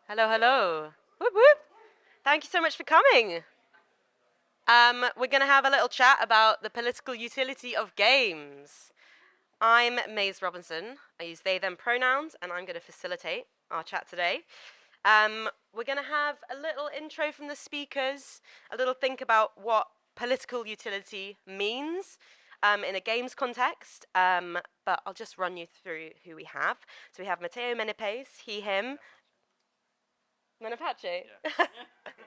Hello, hello. Whoop, whoop. Thank you so much for coming. We're going to have a little chat about the political utility of games. I'm Mais Robinson. I use they, them pronouns, and I'm going to facilitate our chat today. We're going to have a little intro from the speakers, a little think about what political utility means in a games context, but I'll just run you through who we have. So we have Matteo Menapace, he, him. Menapace. Yeah.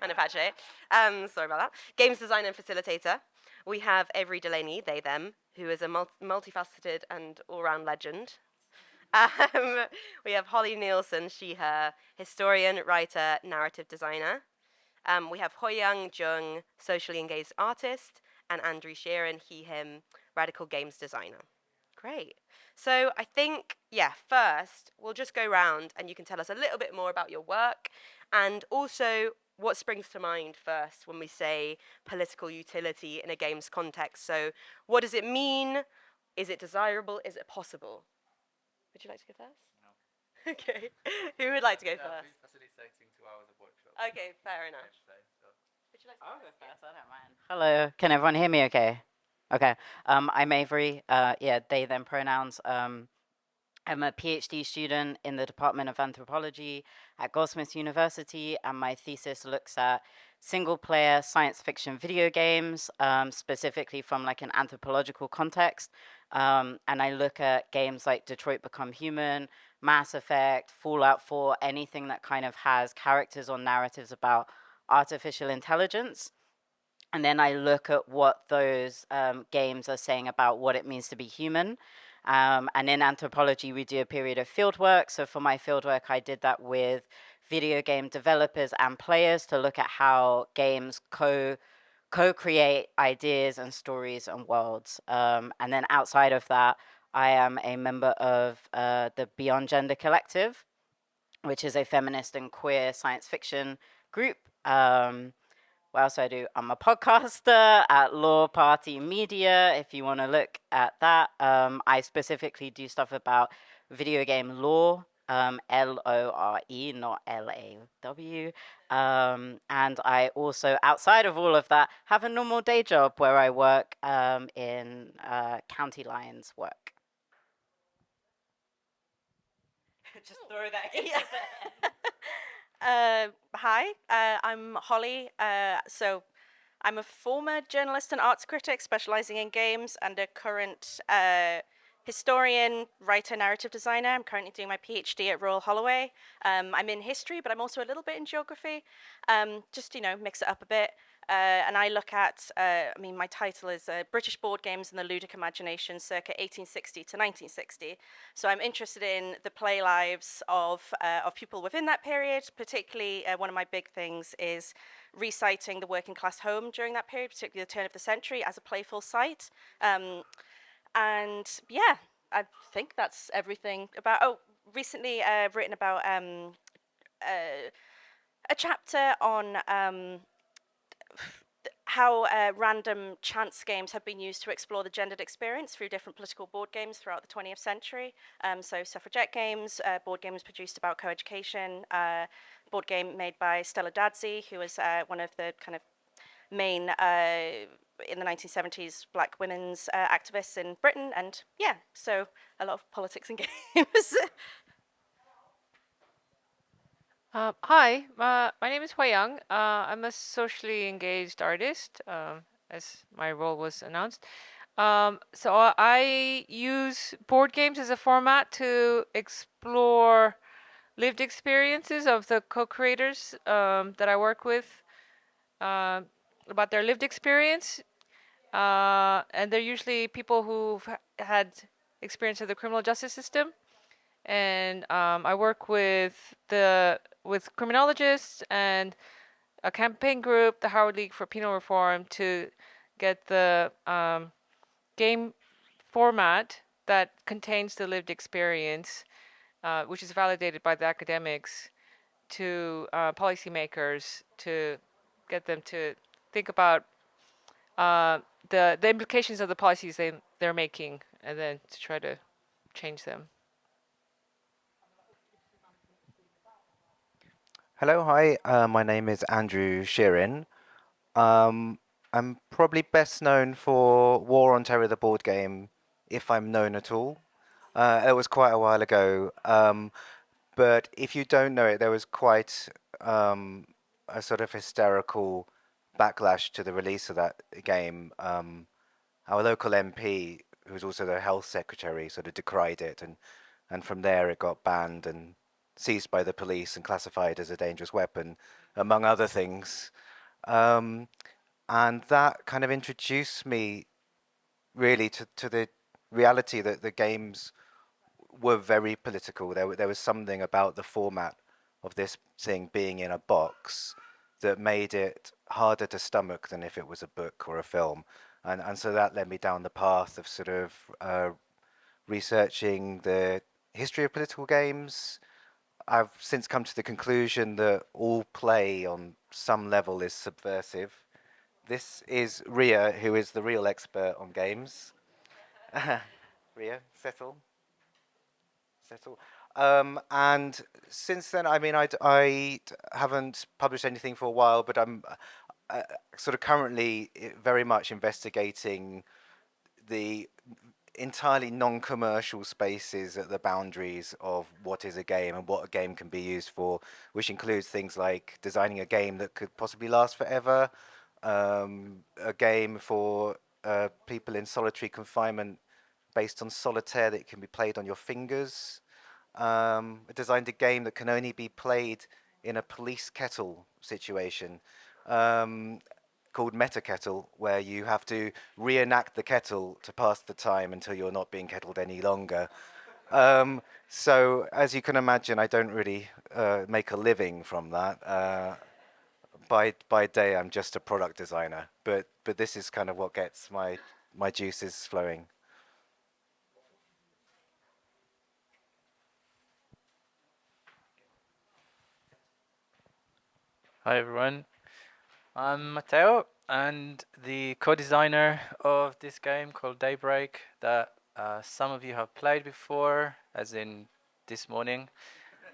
Menapace. Sorry about that. Games designer and facilitator. We have Avery Delaney, they, them, who is a multifaceted and all-round legend. Um, we have Holly Nielsen, she, her, historian, writer, narrative designer. We have Hwa Young Jung, socially engaged artist, and Andrew Sheerin, he, him, radical games designer. Great. So I think, first we'll just go round and you can tell us a little bit more about your work and also what springs to mind first when we say political utility in a games context. So what does it mean? Is it desirable? Is it possible? Would you like to go first? No. Okay. Who would like to go first? Facilitating 2 hours of workshop. Okay, fair enough. Would you like to I'll go go first? first. I don't mind. Hello. Can everyone hear me okay? Okay. I'm Avery. They, them pronouns. I'm a PhD student in the Department of Anthropology at Goldsmiths University, and my thesis looks at single-player science fiction video games, specifically from like an anthropological context. And I look at games like Detroit Become Human, Mass Effect, Fallout 4, anything that kind of has characters or narratives about artificial intelligence. And then I look at what those games are saying about what it means to be human. And in anthropology, we do a period of fieldwork. So for my fieldwork, I did that with video game developers and players to look at how games co-create ideas and stories and worlds. And then outside of that, I am a member of the Beyond Gender Collective, which is a feminist and queer science fiction group. What else do I do? I'm a podcaster at Law Party Media, if you want to look at that. I specifically do stuff about video game law, Lore, not Law. And I also, outside of all of that, have a normal day job where I work in county lines work. Just throw that in. Hi, I'm Holly. I'm a former journalist and arts critic specializing in games and a current historian, writer, narrative designer. I'm currently doing my PhD at Royal Holloway. I'm in history, but I'm also a little bit in geography. Just, mix it up a bit. And I look at, my title is British Board Games and the Ludic Imagination circa 1860 to 1960. So I'm interested in the play lives of people within that period. Particularly, one of my big things is reciting the working class home during that period, particularly the turn of the century, as a playful site. And yeah, I think that's everything about. Oh, recently I've written about a chapter on how random chance games have been used to explore the gendered experience through different political board games throughout the 20th century. So suffragette games, board games produced about coeducation, board game made by Stella Dadsey, who was one of the kind of main, in the 1970s, black women's activists in Britain. And yeah, so a lot of politics and games. Hi, my name is Hwa Young. I'm a socially engaged artist, as my role was announced. I use board games as a format to explore lived experiences of the co-creators that I work with, about their lived experience. And they're usually people who've had experience of the criminal justice system. And I work with criminologists and a campaign group, the Howard League for Penal Reform, to get the game format that contains the lived experience, which is validated by the academics, to policymakers, to get them to think about the implications of the policies they're making, and then to try to change them. Hello, hi. My name is Andrew Sheerin. Um, I'm probably best known for War on Terror, the board game, if I'm known at all. It was quite a while ago. But if you don't know it, there was quite a sort of hysterical backlash to the release of that game. Our local MP, who's also the health secretary, sort of decried it, and from there it got banned and seized by the police and classified as a dangerous weapon, among other things. Um, and that kind of introduced me really to the reality that the games were very political. There was something about the format of this thing being in a box that made it harder to stomach than if it was a book or a film. And so that led me down the path of sort of researching the history of political games. I've since come to the conclusion that all play on some level is subversive. This is Ria, who is the real expert on games. Ria, settle. Settle. And since then, I mean, I haven't published anything for a while, but I'm sort of currently very much investigating the entirely non-commercial spaces at the boundaries of what is a game and what a game can be used for, which includes things like designing a game that could possibly last forever, a game for people in solitary confinement based on solitaire that can be played on your fingers. I designed a game that can only be played in a police kettle situation. Called Meta Kettle, where you have to reenact the kettle to pass the time until you're not being kettled any longer. So, as you can imagine, I don't really make a living from that. By day, I'm just a product designer, but this is kind of what gets my juices flowing. Hi everyone, I'm Matteo and the co-designer of this game called Daybreak that some of you have played before, as in this morning,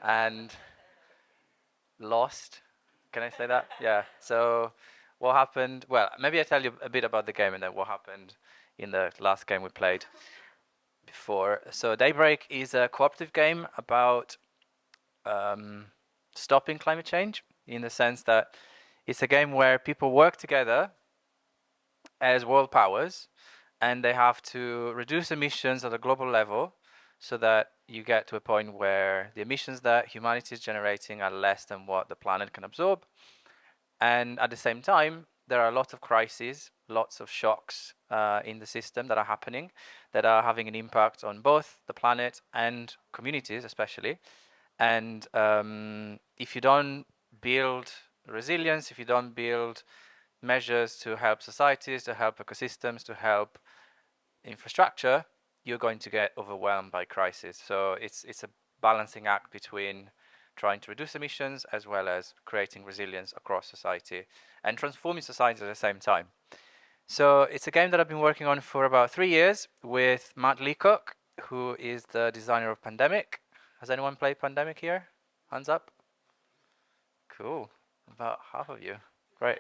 and lost. Can I say that? Yeah. So what happened? Well, maybe I tell you a bit about the game and then what happened in the last game we played before. So Daybreak is a cooperative game about um, stopping climate change, in the sense that it's a game where people work together as world powers and they have to reduce emissions at a global level so that you get to a point where the emissions that humanity is generating are less than what the planet can absorb. And at the same time, there are lots of crises, lots of shocks in the system that are happening, that are having an impact on both the planet and communities, especially. And if you don't build resilience, if you don't build measures to help societies, to help ecosystems, to help infrastructure, you're going to get overwhelmed by crisis. So it's a balancing act between trying to reduce emissions as well as creating resilience across society and transforming society at the same time. So it's a game that I've been working on for about 3 years with Matt Leacock, who is the designer of Pandemic. Has anyone played Pandemic here? Hands up. Cool. About half of you. Great.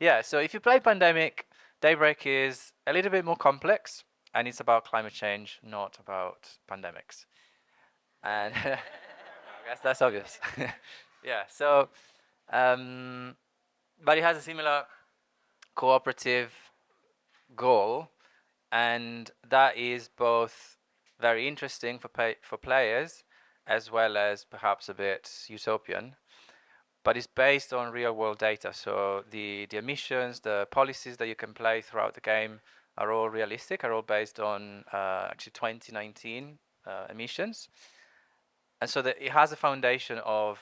Yeah, so if you play Pandemic, Daybreak is a little bit more complex, and it's about climate change, not about pandemics. And I guess that's obvious. Yeah, so, but it has a similar cooperative goal, and that is both very interesting for players, as well as perhaps a bit utopian. But it's based on real world data. So the emissions, the policies that you can play throughout the game are all realistic, are all based on actually 2019 emissions. And so it has a foundation of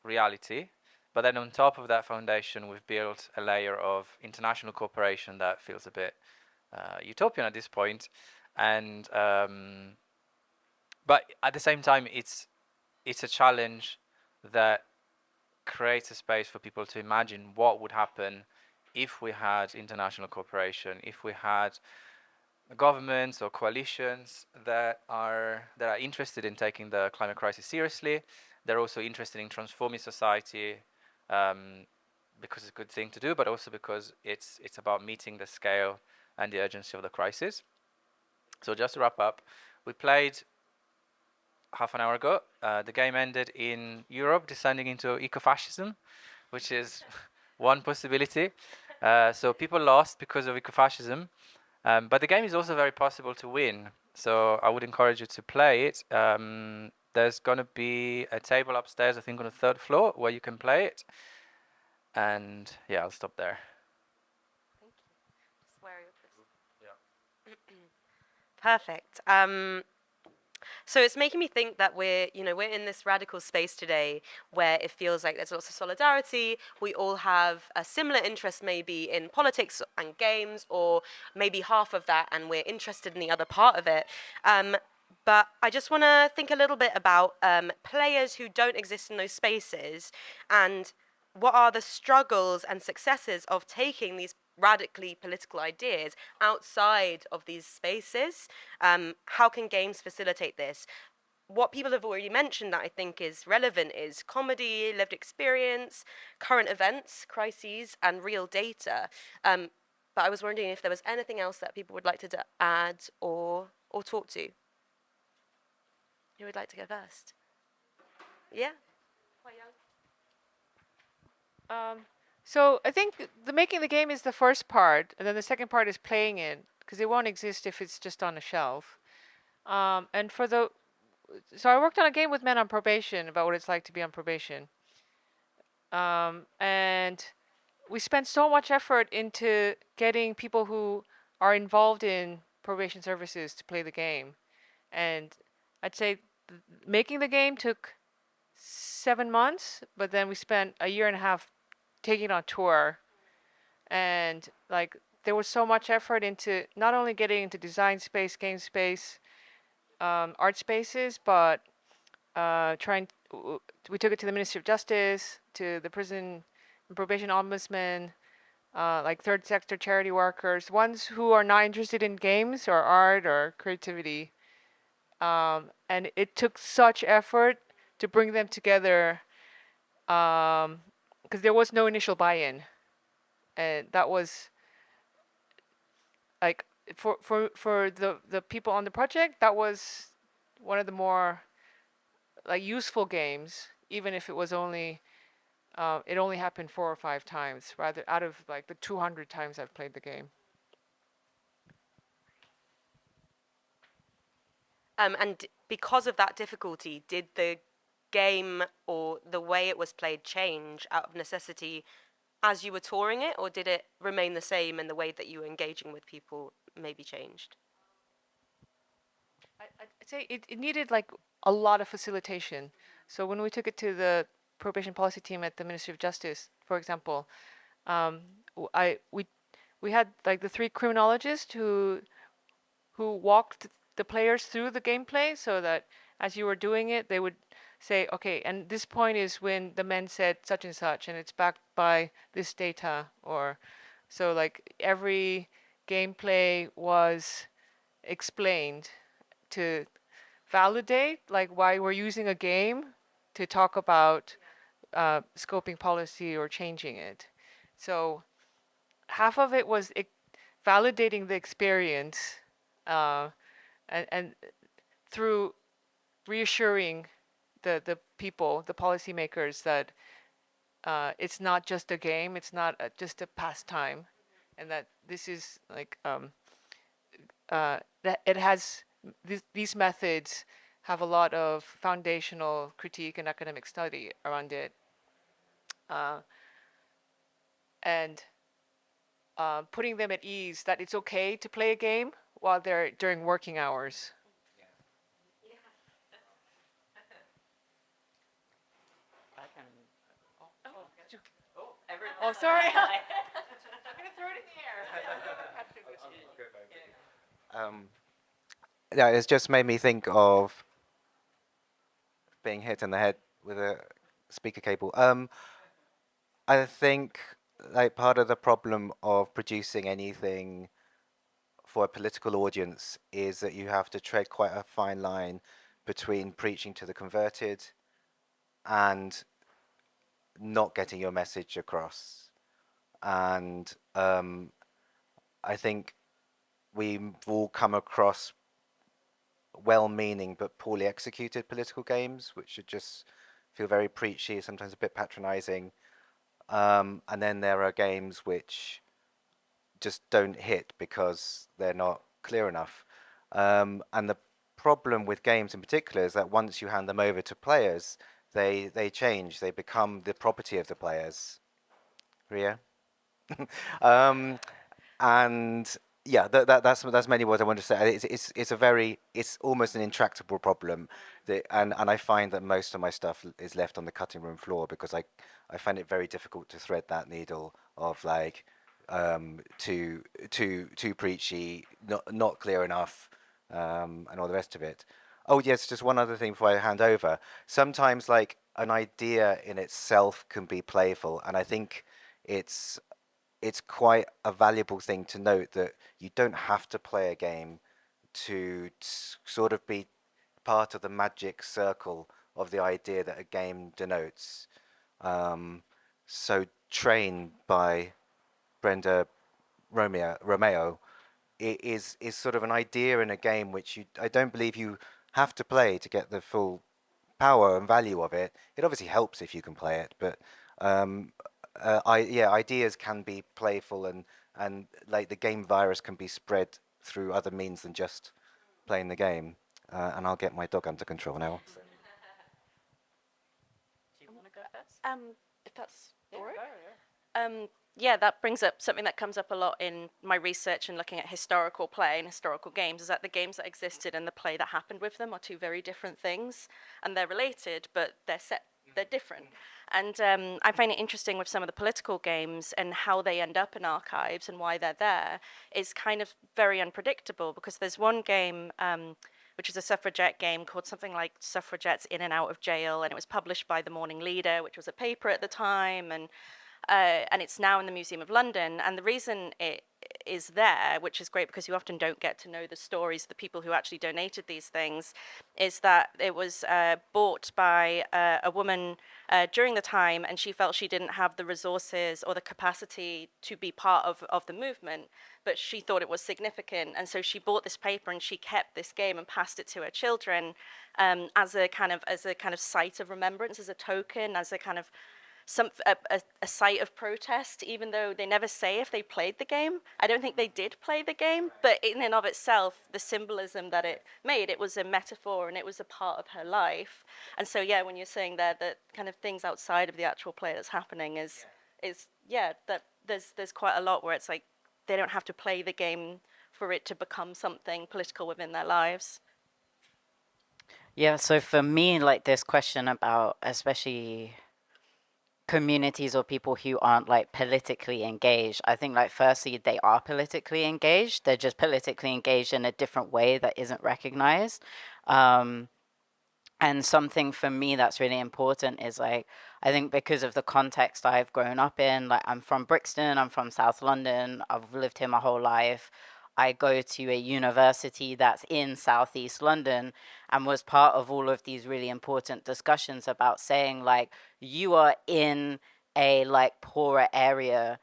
reality. But then on top of that foundation, we've built a layer of international cooperation that feels a bit utopian at this point. And but at the same time, it's a challenge that creates a space for people to imagine what would happen if we had international cooperation, if we had governments or coalitions that that are interested in taking the climate crisis seriously. They're also interested in transforming society because it's a good thing to do, but also because it's about meeting the scale and the urgency of the crisis. So just to wrap up, we played half an hour ago. The game ended in Europe descending into ecofascism, which is one possibility. So people lost because of ecofascism, but the game is also very possible to win. So I would encourage you to play it. There's going to be a table upstairs, I think on the 3rd floor, where you can play it. And yeah, I'll stop there. Thank you. Just wary of this. Yeah. Perfect. So it's making me think that we're in this radical space today where it feels like there's lots of solidarity. We all have a similar interest maybe in politics and games, or maybe half of that, and we're interested in the other part of it. But I just want to think a little bit about players who don't exist in those spaces, and what are the struggles and successes of taking these radically political ideas outside of these spaces. How can games facilitate this? What people have already mentioned that I think is relevant is comedy, lived experience, current events, crises, and real data. But I was wondering if there was anything else that people would like to add or talk to. Who would like to go first? Yeah? Hwa Young? So I think the making the game is the first part, and then the second part is playing it, because it won't exist if it's just on a shelf. And so I worked on a game with men on probation about what it's like to be on probation. And we spent so much effort into getting people who are involved in probation services to play the game. And I'd say making the game took 7 months, but then we spent a year and a half taking it on tour. And like there was so much effort into not only getting into design space, game space, art spaces, but we took it to the Ministry of Justice, to the prison and probation ombudsman, like third sector charity workers, ones who are not interested in games or art or creativity. And it took such effort to bring them together, because there was no initial buy-in. And that was like for the people on the project, that was one of the more like useful games, even if it was only it only happened 4 or 5 times, rather out of like the 200 times I've played the game. And because of that difficulty, did the game or the way it was played change out of necessity as you were touring it, or did it remain the same and the way that you were engaging with people maybe changed? I'd say it needed like a lot of facilitation. So when we took it to the probation policy team at the Ministry of Justice, for example, we had like the 3 criminologists who walked the players through the gameplay, so that as you were doing it, they would say, okay, and this point is when the men said such and such, and it's backed by this data, or so like every gameplay was explained to validate like why we're using a game to talk about scoping policy or changing it. So half of it was validating the experience, and through reassuring the people, the policymakers, that it's not just a game, it's not just a pastime, and that this is like that it has these methods have a lot of foundational critique and academic study around it, and putting them at ease that it's okay to play a game while they're during working hours. Oh, sorry. I'm gonna throw it in the air. Yeah, it's just made me think of being hit in the head with a speaker cable. I think like part of the problem of producing anything for a political audience is that you have to tread quite a fine line between preaching to the converted and not getting your message across. And I think we've all come across well-meaning but poorly executed political games, which should just feel very preachy, sometimes a bit patronizing. And then there are games which just don't hit because they're not clear enough. And the problem with games in particular is that once you hand them over to players, they change. They become the property of the players. Ria? And yeah, that's mainly what I want to say. It's almost an intractable problem, and I find that most of my stuff is left on the cutting room floor because I find it very difficult to thread that needle of like too preachy, not clear enough, and all the rest of it. Oh yes, just one other thing before I hand over. Sometimes like an idea in itself can be playful, and I think it's quite a valuable thing to note that you don't have to play a game to sort of be part of the magic circle of the idea that a game denotes. So Train by Brenda Romeo is sort of an idea in a game which I don't believe you have to play to get the full power and value of it. It obviously helps if you can play it, but ideas can be playful and like the game virus can be spread through other means than just playing the game. And I'll get my dog under control now. Do you want to go first? If that's all right. Yeah, that brings up something that comes up a lot in my research and looking at historical play and historical games, is that the games that existed and the play that happened with them are two very different things, and they're related, but they're different. And I find it interesting with some of the political games and how they end up in archives and why they're there is kind of very unpredictable, because there's one game which is a suffragette game called something like Suffragettes In and Out of Jail, and it was published by the Morning Leader, which was a paper at the time, and it's now in the Museum of London. And the reason it is there, which is great because you often don't get to know the stories of the people who actually donated these things, is that it was bought by a woman during the time, and she felt she didn't have the resources or the capacity to be part of the movement, but she thought it was significant, and so she bought this paper and she kept this game and passed it to her children as a kind of site of remembrance, as a token, as a kind of a site of protest, even though they never say if they played the game. I don't think they did play the game, but in and of itself, the symbolism that it made, it was a metaphor and it was a part of her life. And so, yeah, when you're saying there that kind of things outside of the actual play that's happening is that there's quite a lot where it's like they don't have to play the game for it to become something political within their lives. Yeah, so for me, like this question about especially communities or people who aren't like politically engaged, I think like firstly they are politically engaged, they're just politically engaged in a different way that isn't recognized. And something for me that's really important is like, I think because of the context I've grown up in, like I'm from Brixton, I'm from South London, I've lived here my whole life. I go to a university that's in Southeast London, and was part of all of these really important discussions about saying like, you are in a like poorer area,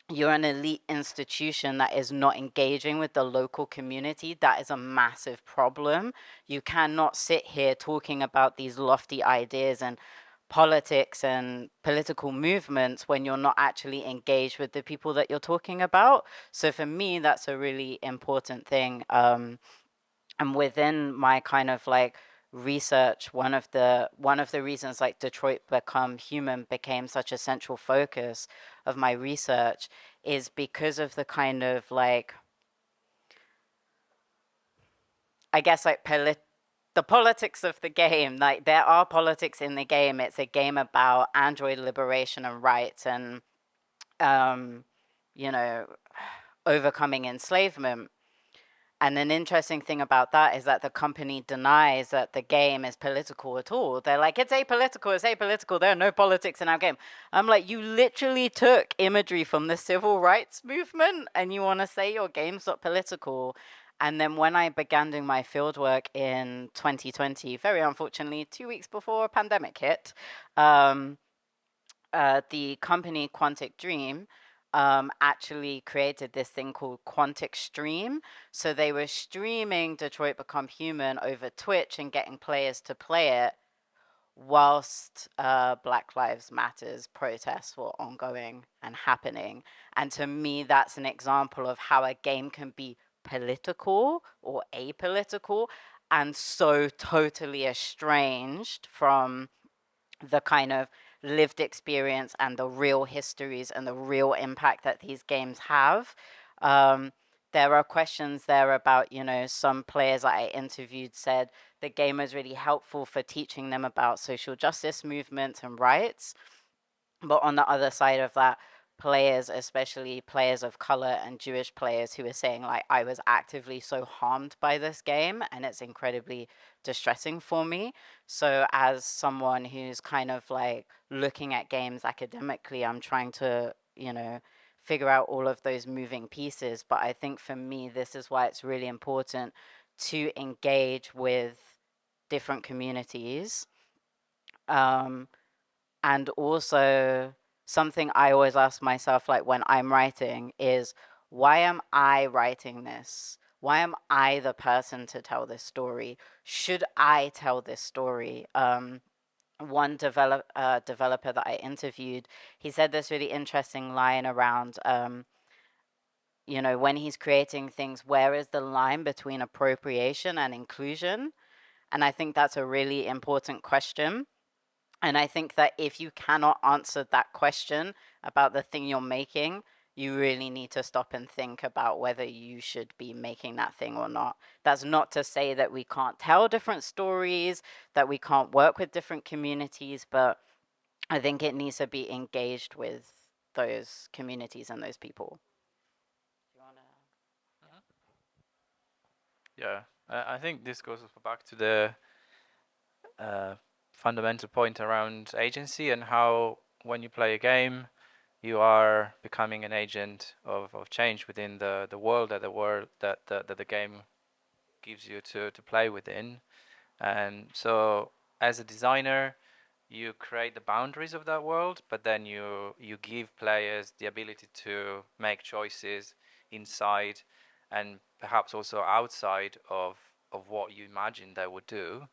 you're an elite institution that is not engaging with the local community. That is a massive problem. You cannot sit here talking about these lofty ideas and politics and political movements when you're not actually engaged with the people that you're talking about. So for me, that's a really important thing. And within my kind of like research, one of the reasons like Detroit Become Human became such a central focus of my research is because of the kind of like, I guess like the politics of the game. Like there are politics in the game. It's a game about android liberation and rights and overcoming enslavement. And an interesting thing about that is that the company denies that the game is political at all. They're like, it's apolitical, there are no politics in our game. I'm like, you literally took imagery from the civil rights movement and you want to say your game's not political. And then when I began doing my fieldwork in 2020, very unfortunately, 2 weeks before a pandemic hit, the company Quantic Dream actually created this thing called Quantic Stream. So they were streaming Detroit Become Human over Twitch and getting players to play it whilst Black Lives Matters protests were ongoing and happening. And to me, that's an example of how a game can be political or apolitical and so totally estranged from the kind of lived experience and the real histories and the real impact that these games have. There are questions there about, some players that I interviewed said the game is really helpful for teaching them about social justice movements and rights. But on the other side of that, players, especially players of color and Jewish players, who are saying, like, I was actively so harmed by this game and it's incredibly distressing for me. So, as someone who's kind of like looking at games academically, I'm trying to, figure out all of those moving pieces. But I think for me, this is why it's really important to engage with different communities. And also, something I always ask myself, like when I'm writing, is why am I writing this? Why am I the person to tell this story? Should I tell this story? One developer that I interviewed, he said this really interesting line around, when he's creating things, where is the line between appropriation and inclusion? And I think that's a really important question. And I think that if you cannot answer that question about the thing you're making, you really need to stop and think about whether you should be making that thing or not. That's not to say that we can't tell different stories, that we can't work with different communities, but I think it needs to be engaged with those communities and those people. Do you want to? Yeah, I think this goes back to the fundamental point around agency and how when you play a game, you are becoming an agent of change within the world that the game gives you to play within. And so as a designer, you create the boundaries of that world, but then you give players the ability to make choices inside and perhaps also outside of what you imagine they would do.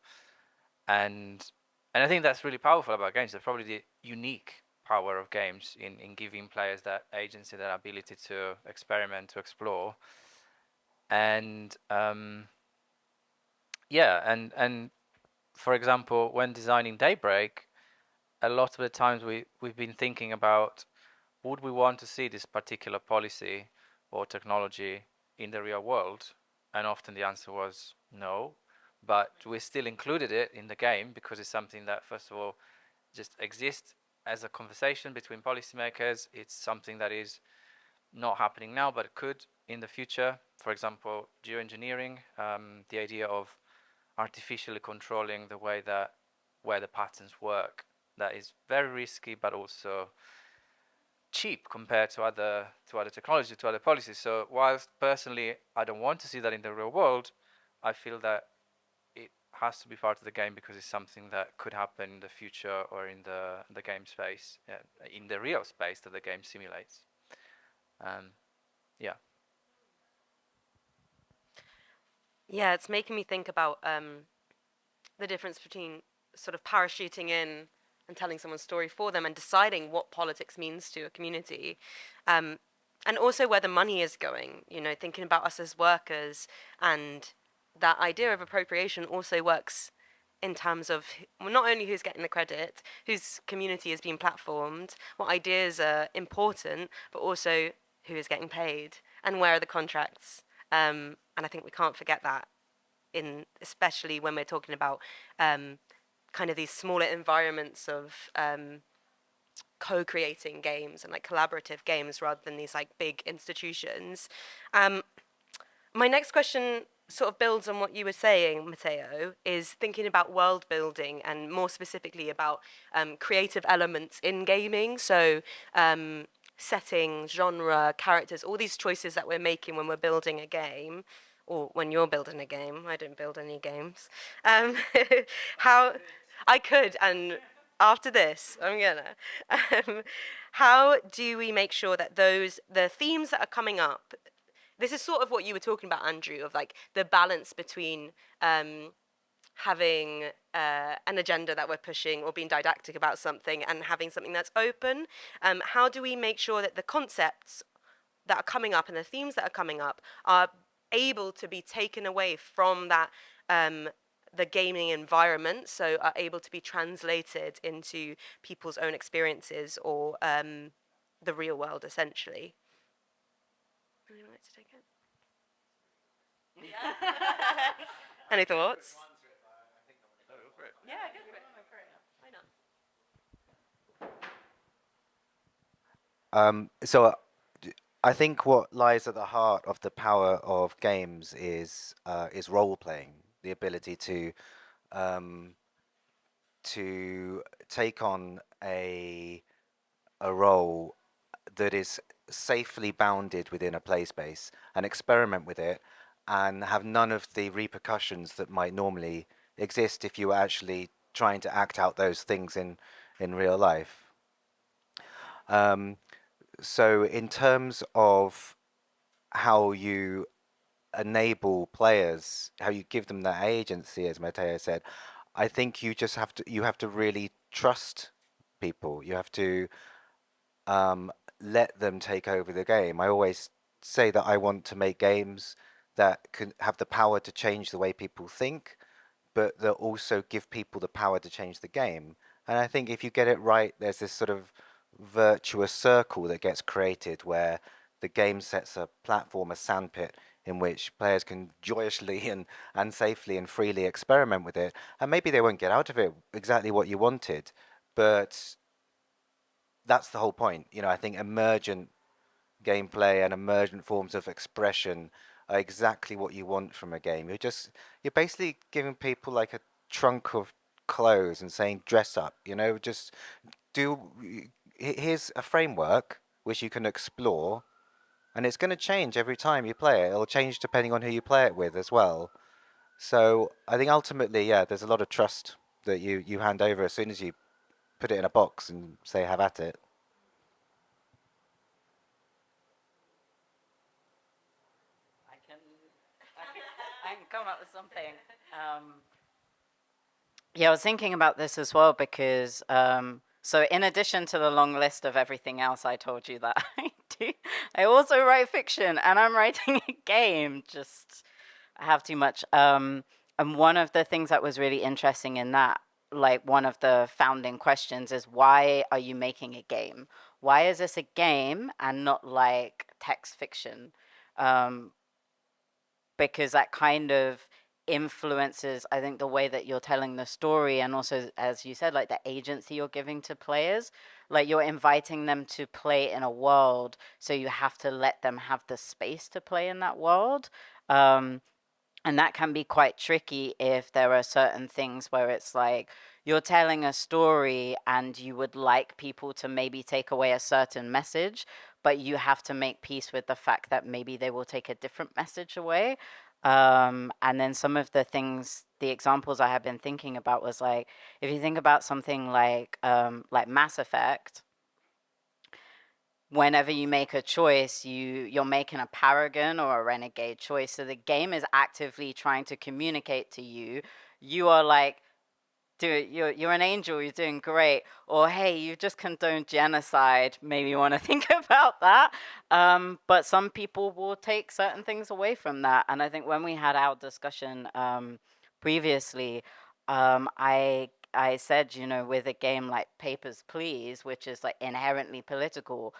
And I think that's really powerful about games. That's probably the unique power of games in giving players that agency, that ability to experiment, to explore. And and for example, when designing Daybreak, a lot of the times we've been thinking about, would we want to see this particular policy or technology in the real world? And often the answer was no, but we still included it in the game because it's something that, first of all, just exists as a conversation between policymakers. It's something that is not happening now, but it could in the future. For example, geoengineering, the idea of artificially controlling the way that where the patterns work. That is very risky, but also cheap compared to other technology, to other policies. So whilst personally I don't want to see that in the real world, I feel that it has to be part of the game because it's something that could happen in the future or in the game space, in the real space that the game simulates. Yeah. Yeah, it's making me think about the difference between sort of parachuting in and telling someone's story for them and deciding what politics means to a community. And also where the money is going, thinking about us as workers. And that idea of appropriation also works in terms of not only who's getting the credit, whose community is being platformed, what ideas are important, but also who is getting paid and where are the contracts. And I think we can't forget that, especially when we're talking about kind of these smaller environments of co-creating games and like collaborative games rather than these like big institutions. My next question sort of builds on what you were saying, Matteo, is thinking about world building and more specifically about creative elements in gaming. So setting, genre, characters, all these choices that we're making when we're building a game. or when you're building a game, I don't build any games, how I could, and after this, I'm gonna. Um, how do we make sure that the themes that are coming up, this is sort of what you were talking about, Andrew, of like the balance between having an agenda that we're pushing or being didactic about something and having something that's open. How do we make sure that the concepts that are coming up and the themes that are coming up are able to be taken away from that the gaming environment, so are able to be translated into people's own experiences or the real world, essentially? Anyone like to take it? Any thoughts? Yeah, go for it. Why not? So I think what lies at the heart of the power of games is role playing, the ability to take on a role that is safely bounded within a play space and experiment with it and have none of the repercussions that might normally exist if you were actually trying to act out those things in real life. So in terms of how you enable players, how you give them that agency, as Matteo said, I think you just have to really trust people. You have to let them take over the game. I always say that I want to make games that can have the power to change the way people think, but that also give people the power to change the game. And I think if you get it right, there's this sort of virtuous circle that gets created where the game sets a platform, a sandpit, in which players can joyously and safely and freely experiment with it. And maybe they won't get out of it exactly what you wanted, but that's the whole point. You know, I think emergent gameplay and emergent forms of expression are exactly what you want from a game. You're basically giving people like a trunk of clothes and saying dress up, you know, just do here's a framework which you can explore, and it's going to change every time you play it. It'll change depending on who you play it with as well. So I think ultimately, yeah, there's a lot of trust that you hand over as soon as you put it in a box and say have at it. I can come up with something. Yeah, I was thinking about this as well because, so in addition to the long list of everything else I told you that I do, I also write fiction and I'm writing a game. Just, I have too much. And one of the things that was really interesting in that, like one of the founding questions is, why are you making a game? Why is this a game and not like text fiction? Because that kind of influences, I think, the way that you're telling the story, and also, as you said, like the agency you're giving to players. Like you're inviting them to play in a world, so you have to let them have the space to play in that world. And that can be quite tricky if there are certain things where it's like you're telling a story and you would like people to maybe take away a certain message, but you have to make peace with the fact that maybe they will take a different message away. And then some of the things, the examples I have been thinking about was like, if you think about something like Mass Effect, whenever you make a choice, you're making a paragon or a renegade choice. So the game is actively trying to communicate to you. You are like, you're an angel, you're doing great. Or hey, you just condoned genocide. Maybe you want to think about that. But some people will take certain things away from that. And I think when we had our discussion previously, I said, you know, with a game like Papers, Please, which is like inherently political,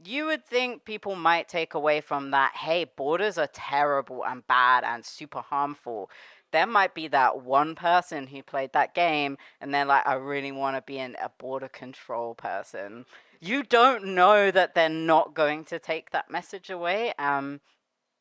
you would think people might take away from that, hey, borders are terrible and bad and super harmful. There might be that one person who played that game and they're like, I really want to be a border control person. You don't know that they're not going to take that message away. And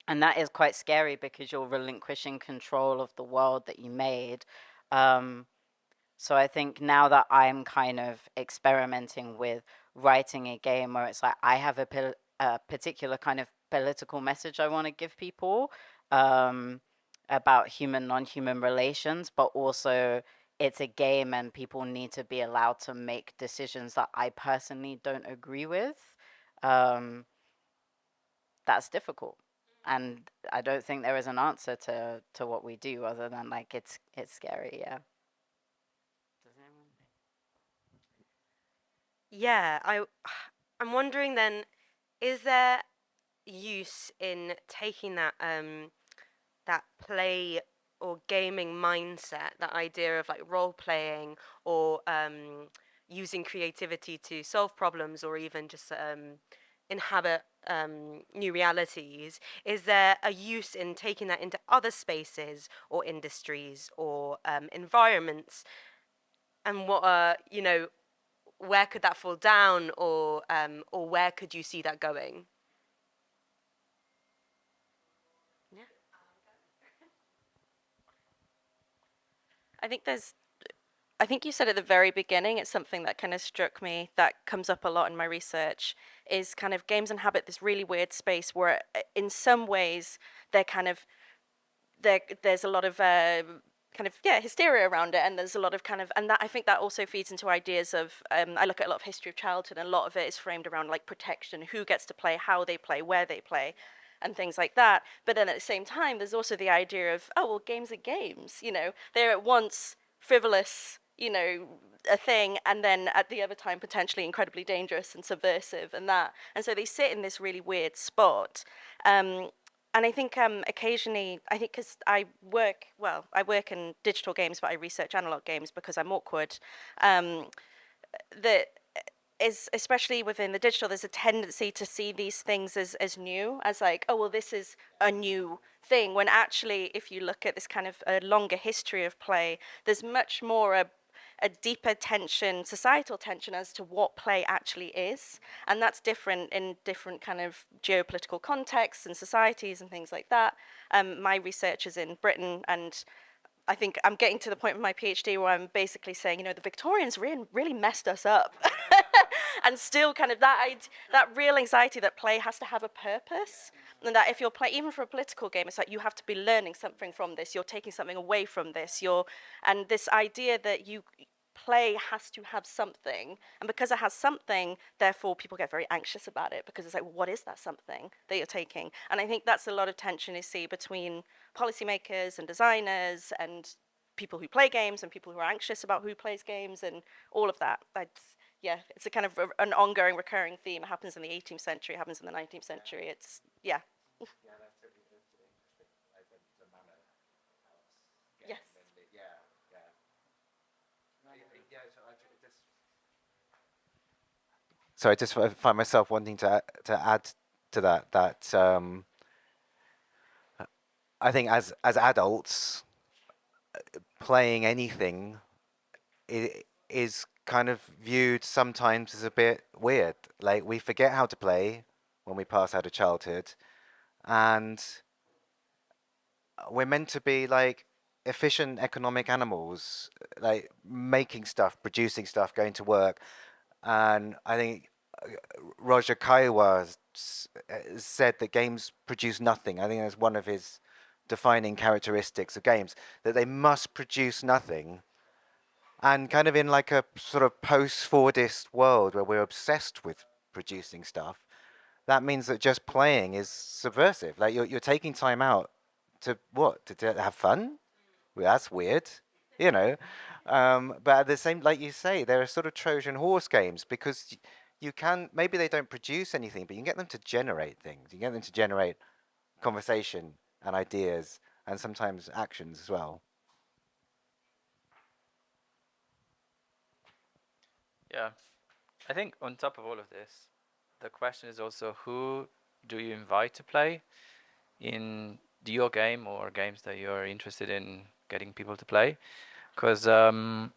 that is quite scary because you're relinquishing control of the world that you made. So I think now that I'm kind of experimenting with writing a game where it's like I have a particular kind of political message I want to give people, about human non-human relations, but also it's a game and people need to be allowed to make decisions that I personally don't agree with. Um, that's difficult. And I don't think there is an answer to what we do other than like it's scary, yeah. Yeah, I'm wondering then, is there use in taking that play or gaming mindset, that idea of like role playing or using creativity to solve problems or even just inhabit new realities? Is there a use in taking that into other spaces or industries or environments? And what are, where could that fall down, or where could you see that going? Yeah. I think you said at the very beginning, it's something that kind of struck me that comes up a lot in my research, is kind of games inhabit this really weird space where in some ways they're kind of, there's a lot of kind of hysteria around it, and there's a lot of kind of, and that I think that also feeds into ideas of I look at a lot of history of childhood, and a lot of it is framed around like protection, who gets to play, how they play, where they play, and things like that. But then at the same time, there's also the idea of, oh well, games are games, they're at once frivolous, a thing, and then at the other time potentially incredibly dangerous and subversive, and so they sit in this really weird spot. And I think occasionally, I think because I work in digital games, but I research analog games because I'm awkward. That is, especially within the digital, there's a tendency to see these things as new, as like, oh well, this is a new thing. When actually, if you look at this kind of a longer history of play, there's much more a deeper tension, societal tension, as to what play actually is. And that's different in different kind of geopolitical contexts and societies and things like that. My research is in Britain, and I think I'm getting to the point with my PhD where I'm basically saying, the Victorians really messed us up. And still kind of that real anxiety that play has to have a purpose. And that if you're playing, even for a political game, it's like you have to be learning something from this. You're taking something away from this. And this idea that play has to have something, and because it has something, therefore people get very anxious about it, because it's like, well, what is that something that you're taking? And I think that's a lot of tension you see between policymakers and designers and people who play games and people who are anxious about who plays games and all of that. It's a kind of an ongoing recurring theme. It happens in the 18th century, it happens in the 19th century. Yes. So I just find myself wanting to add to that I think as adults, playing anything is kind of viewed sometimes as a bit weird. Like, we forget how to play when we pass out of childhood, and we're meant to be like efficient economic animals, like making stuff, producing stuff, going to work. And I think Roger Kaiwa said that games produce nothing. I think that's one of his defining characteristics of games, that they must produce nothing. And kind of in like a sort of post-Fordist world where we're obsessed with producing stuff, that means that just playing is subversive. Like, you're taking time out to what? To have fun? Well, that's weird, you know. But at the same, like you say, there are sort of Trojan horse games, because you can, maybe they don't produce anything, but you can get them to generate things. You can get them to generate conversation and ideas and sometimes actions as well. Yeah, I think on top of all of this, the question is also, who do you invite to play in your game or games that you're interested in getting people to play? Because I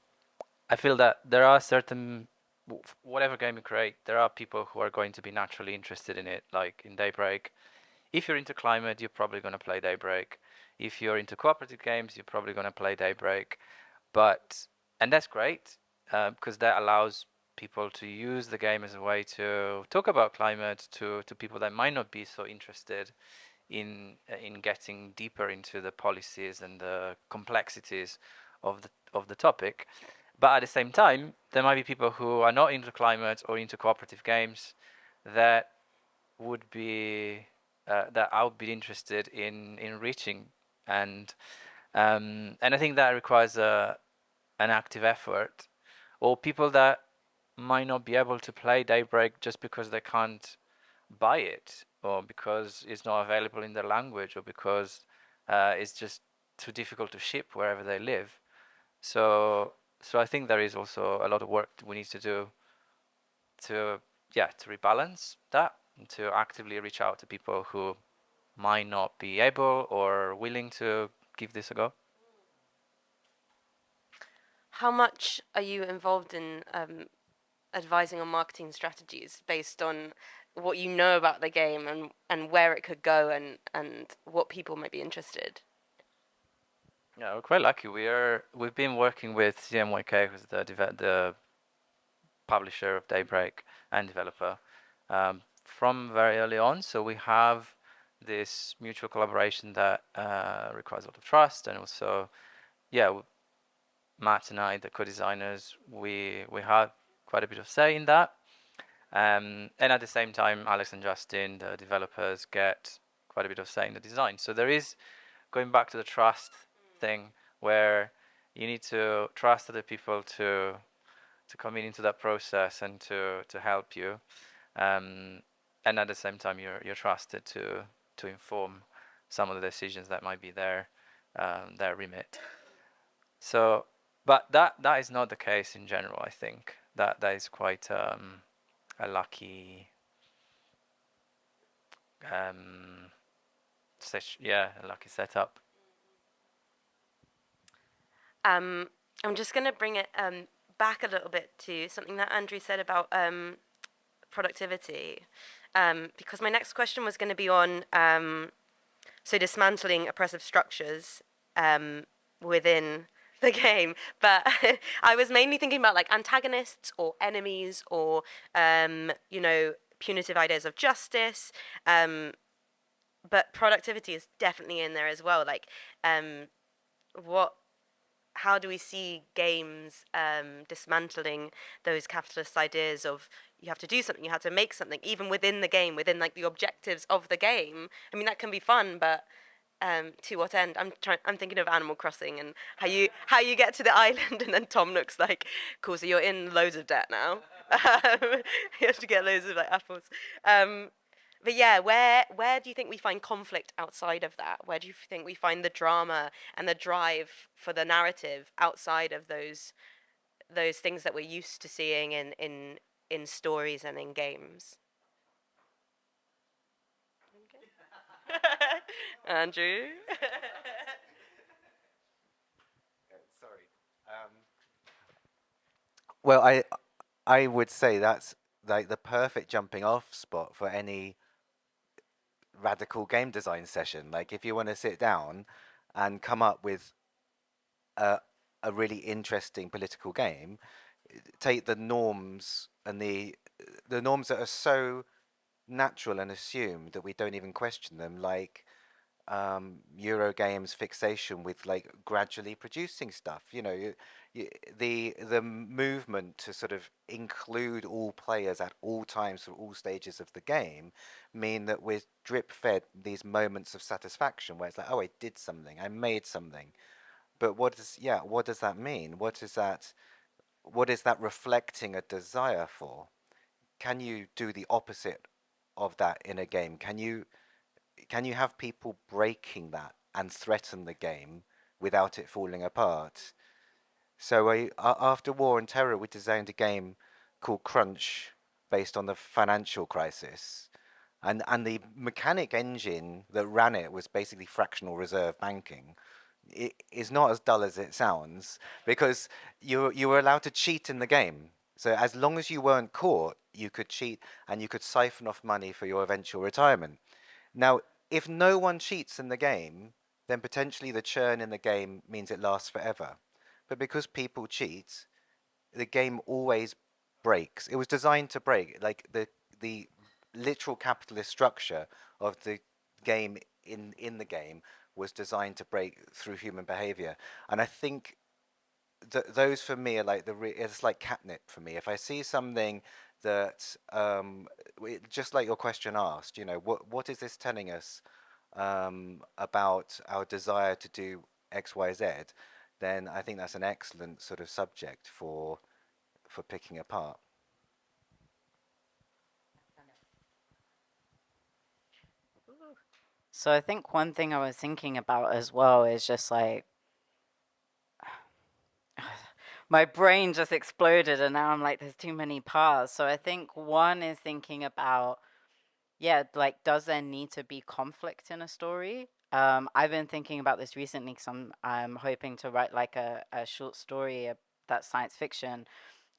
feel that there are certain, whatever game you create, there are people who are going to be naturally interested in it. Like in Daybreak, if you're into climate, you're probably going to play Daybreak. If you're into cooperative games, you're probably going to play Daybreak. And that's great, because that allows people to use the game as a way to talk about climate to people that might not be so interested in getting deeper into the policies and the complexities of the topic. But at the same time, there might be people who are not into climate or into cooperative games that would be that I would be interested in reaching, and I think that requires an active effort, or people that might not be able to play Daybreak just because they can't buy it, or because it's not available in their language, or because it's just too difficult to ship wherever they live. So I think there is also a lot of work we need to do to to rebalance that and to actively reach out to people who might not be able or willing to give this a go. How much are you involved in advising on marketing strategies based on what you know about the game and where it could go and what people might be interested? Yeah, we're quite lucky. We've been working with CMYK, who's the publisher of Daybreak and developer, from very early on. So we have this mutual collaboration that requires a lot of trust, and also, Matt and I, the co-designers, we have quite a bit of say in that. And at the same time, Alex and Justin, the developers, get quite a bit of say in the design. So there is, going back to the trust thing, where you need to trust other people to come into that process and to help you, and at the same time you're trusted to inform some of the decisions that might be their remit. So, but that is not the case in general. I think that is quite a lucky a lucky setup. I'm just going to bring it back a little bit to something that Andrew said about productivity, because my next question was going to be on so dismantling oppressive structures within the game, but I was mainly thinking about like antagonists or enemies or punitive ideas of justice, but productivity is definitely in there as well. Like how do we see games dismantling those capitalist ideas of you have to do something, you have to make something, even within the game, within like the objectives of the game? I mean, that can be fun, but to what end? I'm thinking of Animal Crossing and how you get to the island and then Tom Nook's like, cool, so you're in loads of debt now. You have to get loads of like apples. But yeah, where do you think we find conflict outside of that? Where do you think we find the drama and the drive for the narrative outside of those things that we're used to seeing in stories and in games? Andrew? Sorry. Well, I would say that's like the perfect jumping off spot for any radical game design session. Like if you want to sit down and come up with a really interesting political game, take the norms and the norms that are so natural and assumed that we don't even question them, like Eurogames fixation with like gradually producing stuff. The movement to sort of include all players at all times for all stages of the game mean that we're drip fed these moments of satisfaction where it's like, oh, I did something, I made something. But what does that mean? What is that reflecting a desire for? Can you do the opposite of that in a game? Can you have people breaking that and threaten the game without it falling apart? So after War and Terror, we designed a game called Crunch based on the financial crisis. And the mechanic engine that ran it was basically fractional reserve banking. It is not as dull as it sounds because you were allowed to cheat in the game. So as long as you weren't caught, you could cheat and you could siphon off money for your eventual retirement. Now, if no one cheats in the game, then potentially the churn in the game means it lasts forever. But because people cheat, the game always breaks. It was designed to break. Like the literal capitalist structure of the game in the game was designed to break through human behavior. And I think those for me are like it's like catnip for me. If I see something that just like your question asked, what is this telling us about our desire to do X, Y, Z, then I think that's an excellent sort of subject for picking apart. So I think one thing I was thinking about as well is just like my brain just exploded and now I'm like there's too many paths. So I think one is thinking about yeah, like does there need to be conflict in a story? I've been thinking about this recently because I'm hoping to write like a short story that's science fiction,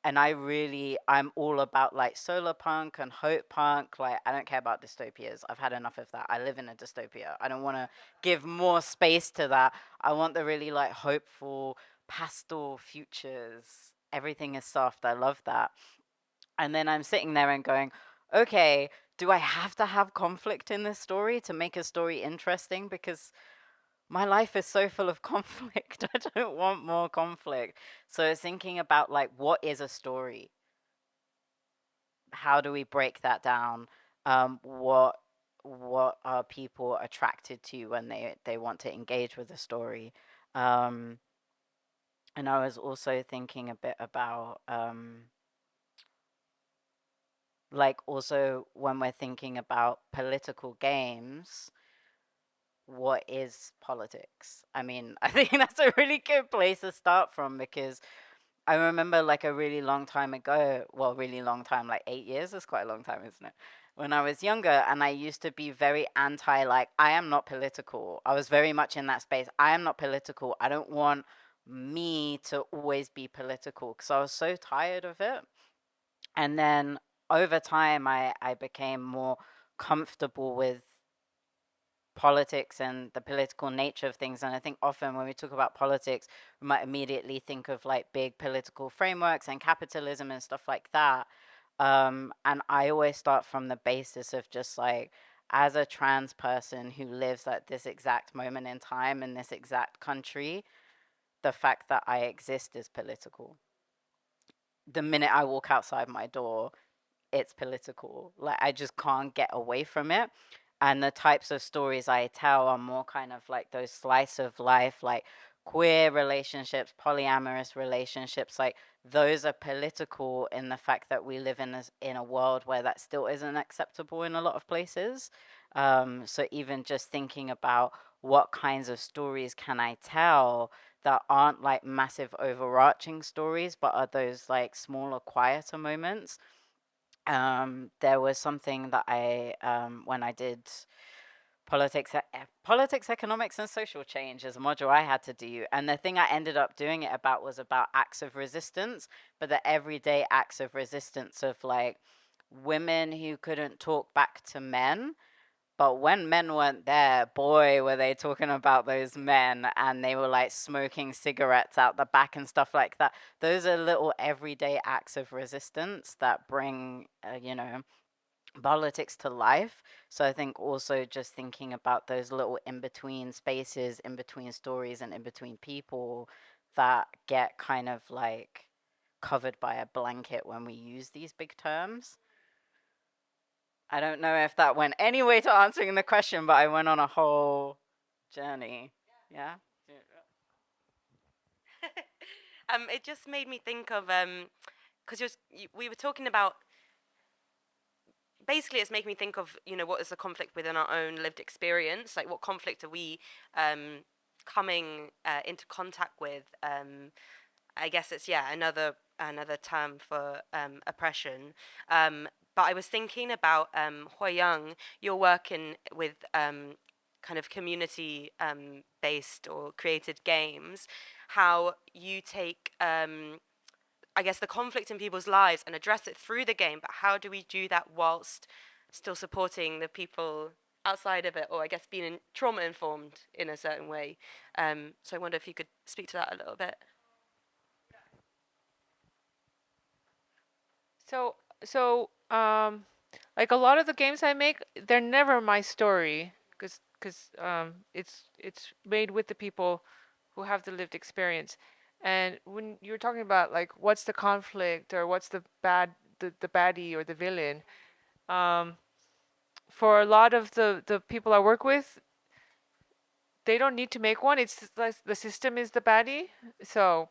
and I'm all about like solar punk and hope punk. Like I don't care about dystopias. I've had enough of that. I live in a dystopia. I don't want to give more space to that. I want the really like hopeful pastel futures. Everything is soft. I love that. And then I'm sitting there and going, okay, do I have to have conflict in this story to make a story interesting? Because my life is so full of conflict. I don't want more conflict. So thinking about like what is a story? How do we break that down? What are people attracted to when they want to engage with a story? And I was also thinking a bit about like also when we're thinking about political games, what is politics? I mean, I think that's a really good place to start from because I remember like a really long time ago, well, really long time, like 8 years is quite a long time, isn't it? When I was younger, and I used to be very anti, like, I am not political. I was very much in that space. I am not political. I don't want me to always be political because I was so tired of it. And then over time, I became more comfortable with politics and the political nature of things. And I think often when we talk about politics, we might immediately think of like big political frameworks and capitalism and stuff like that. And I always start from the basis of just like, as a trans person who lives at this exact moment in time in this exact country, the fact that I exist is political. The minute I walk outside my door, it's political. Like I just can't get away from it. And the types of stories I tell are more kind of like those slice of life, like queer relationships, polyamorous relationships, like those are political in the fact that we live in a world where that still isn't acceptable in a lot of places. So even just thinking about what kinds of stories can I tell that aren't like massive overarching stories, but are those like smaller, quieter moments. There was something that when I did politics, economics, and social change as a module I had to do, and the thing I ended up doing it about was about acts of resistance, but the everyday acts of resistance of like women who couldn't talk back to men, but when men weren't there, boy, were they talking about those men, and they were like smoking cigarettes out the back and stuff like that. Those are little everyday acts of resistance that bring, politics to life. So I think also just thinking about those little in between spaces, in between stories, and in between people that get kind of like covered by a blanket when we use these big terms. I don't know if that went any way to answering the question, but I went on a whole journey. Yeah. It just made me think of because we were talking about. Basically, it's making me think of what is the conflict within our own lived experience. Like, what conflict are we coming into contact with? I guess it's another term for oppression. But I was thinking about Hwa Young, your work with kind of community based or created games, how you take I guess the conflict in people's lives and address it through the game, but how do we do that whilst still supporting the people outside of it, or I guess being trauma informed in a certain way? So I wonder if you could speak to that a little bit. So like a lot of the games I make, they're never my story, because because it's made with the people who have the lived experience. And when you're talking about like what's the conflict or what's the baddie or the villain, for a lot of the people I work with, they don't need to make one. It's like the system is the baddie. So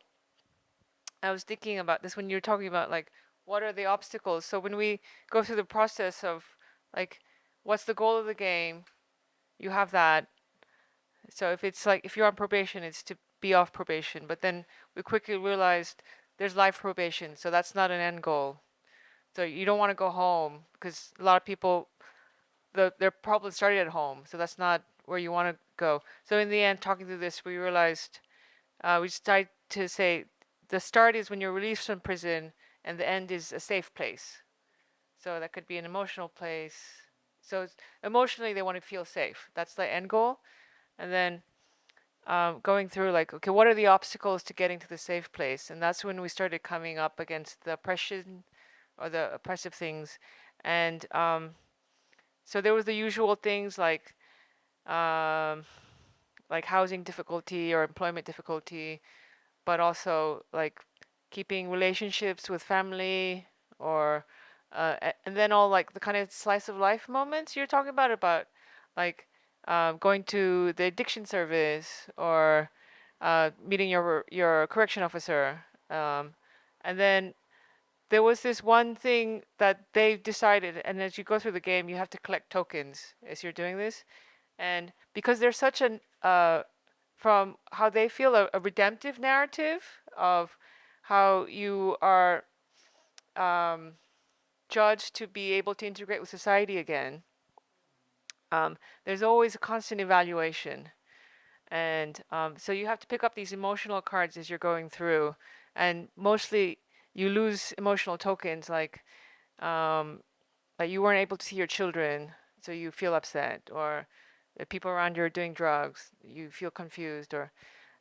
I was thinking about this when you're talking about like what are the obstacles. So when we go through the process of like what's the goal of the game, you have that. So if it's like if you're on probation, it's to be off probation. But then we quickly realized there's life probation, so that's not an end goal. So you don't want to go home because a lot of people, their problems started at home, so that's not where you want to go. So in the end, talking through this, we realized we decided to say the start is when you're released from prison, and the end is a safe place. So that could be an emotional place. So it's, emotionally, they want to feel safe. That's the end goal. And then going through like, okay, what are the obstacles to getting to the safe place? And that's when we started coming up against the oppression or the oppressive things. And so there was the usual things like housing difficulty or employment difficulty, but also like keeping relationships with family or and then all like the kind of slice of life moments you're talking about like going to the addiction service or meeting your correction officer, and then there was this one thing that they decided, and as you go through the game, you have to collect tokens as you're doing this, and because there's such an from how they feel a redemptive narrative of how you are judged to be able to integrate with society again. There's always a constant evaluation. And so you have to pick up these emotional cards as you're going through. And mostly you lose emotional tokens like you weren't able to see your children, so you feel upset, or the people around you are doing drugs, you feel confused, or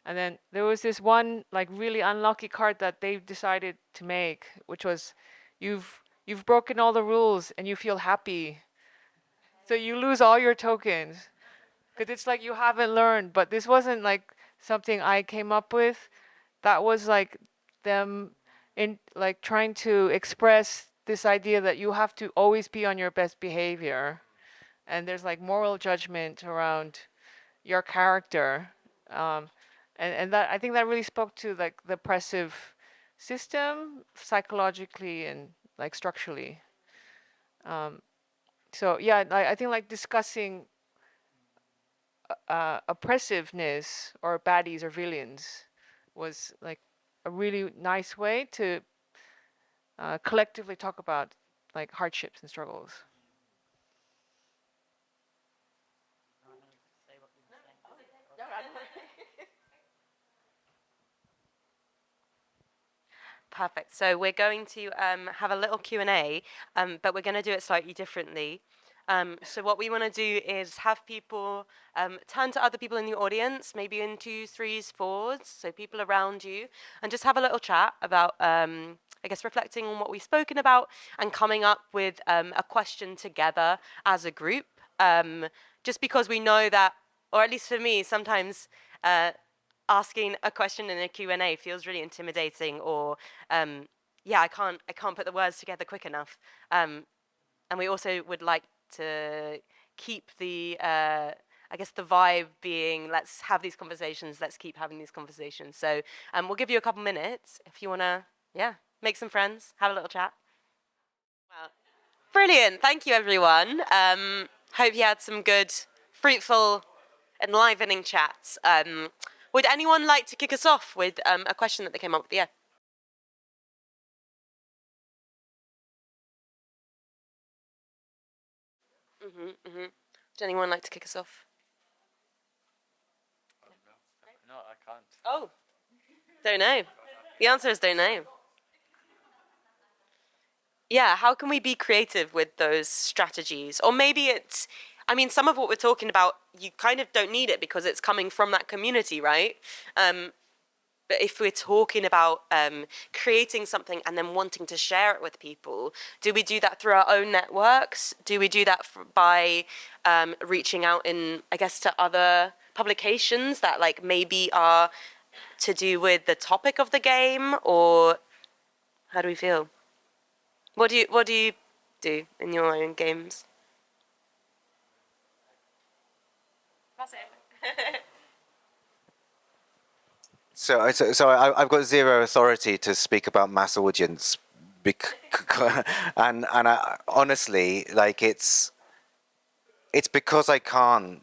and then there was this one like really unlucky card that they decided to make, which was you've broken all the rules and you feel happy. So you lose all your tokens. Because it's like you haven't learned, but this wasn't like something I came up with. That was like them in like trying to express this idea that you have to always be on your best behavior. And there's like moral judgment around your character. And that I think that really spoke to like the oppressive system psychologically and like structurally. So yeah, I think like discussing oppressiveness or baddies or villains was like a really nice way to collectively talk about like hardships and struggles. Perfect. So we're going to have a little Q&A, but we're going to do it slightly differently. So what we want to do is have people turn to other people in the audience, maybe in 2s, 3s, 4s, so people around you, and just have a little chat about, I guess, reflecting on what we've spoken about and coming up with a question together as a group. Just because we know that, or at least for me, sometimes asking a question in a Q&A feels really intimidating, or yeah, I can't put the words together quick enough. And we also would like to keep the I guess the vibe being, let's have these conversations, let's keep having these conversations. So we'll give you a couple minutes if you want to, yeah, make some friends, have a little chat. Well, brilliant. Thank you, everyone. Hope you had some good, fruitful, enlivening chats. Would anyone like to kick us off with a question that they came up with? Yeah. Would anyone like to kick us off? No, I can't. Oh, don't know. The answer is don't know. Yeah, how can we be creative with those strategies? Or maybe it's, I mean, some of what we're talking about, you kind of don't need it because it's coming from that community, right? But if we're talking about creating something and then wanting to share it with people, do we do that through our own networks? Do we do that by reaching out I guess, to other publications that like maybe are to do with the topic of the game, or how do we feel? What do you do in your own games? I've got zero authority to speak about mass audience, and honestly, like it's because I can't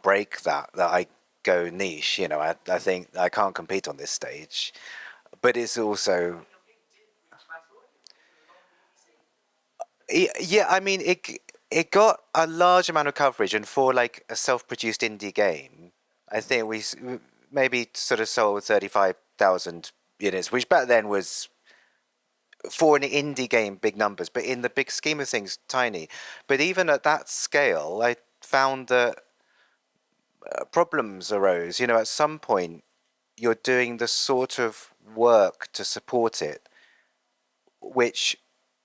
break that I go niche. You know, I think I can't compete on this stage, but it's also yeah. I mean, it got a large amount of coverage, and for like a self-produced indie game, I think we maybe sort of sold 35,000 units, which back then was, for an indie game, big numbers, but in the big scheme of things, tiny. But even at that scale, I found that problems arose. You know, at some point, you're doing the sort of work to support it, which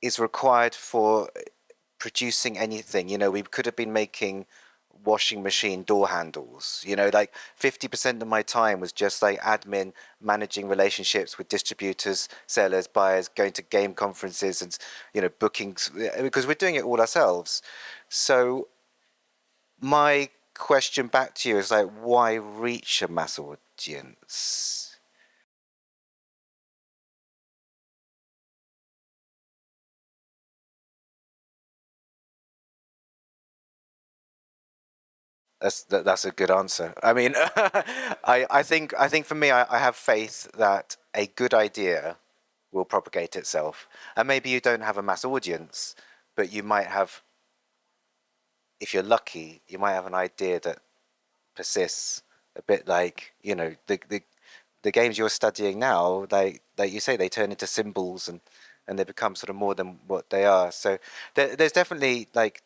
is required for producing anything. You know, we could have been making washing machine door handles. You know, like 50% of my time was just like admin, managing relationships with distributors, sellers, buyers, going to game conferences and, you know, bookings, because we're doing it all ourselves. So my question back to you is like, why reach a mass audience? That's a good answer. I mean, I think for me, I have faith that a good idea will propagate itself, and maybe you don't have a mass audience, but you might have, if you're lucky, you might have an idea that persists. A bit like, you know, the games you're studying now, like you say, they turn into symbols and they become sort of more than what they are. So there's definitely like,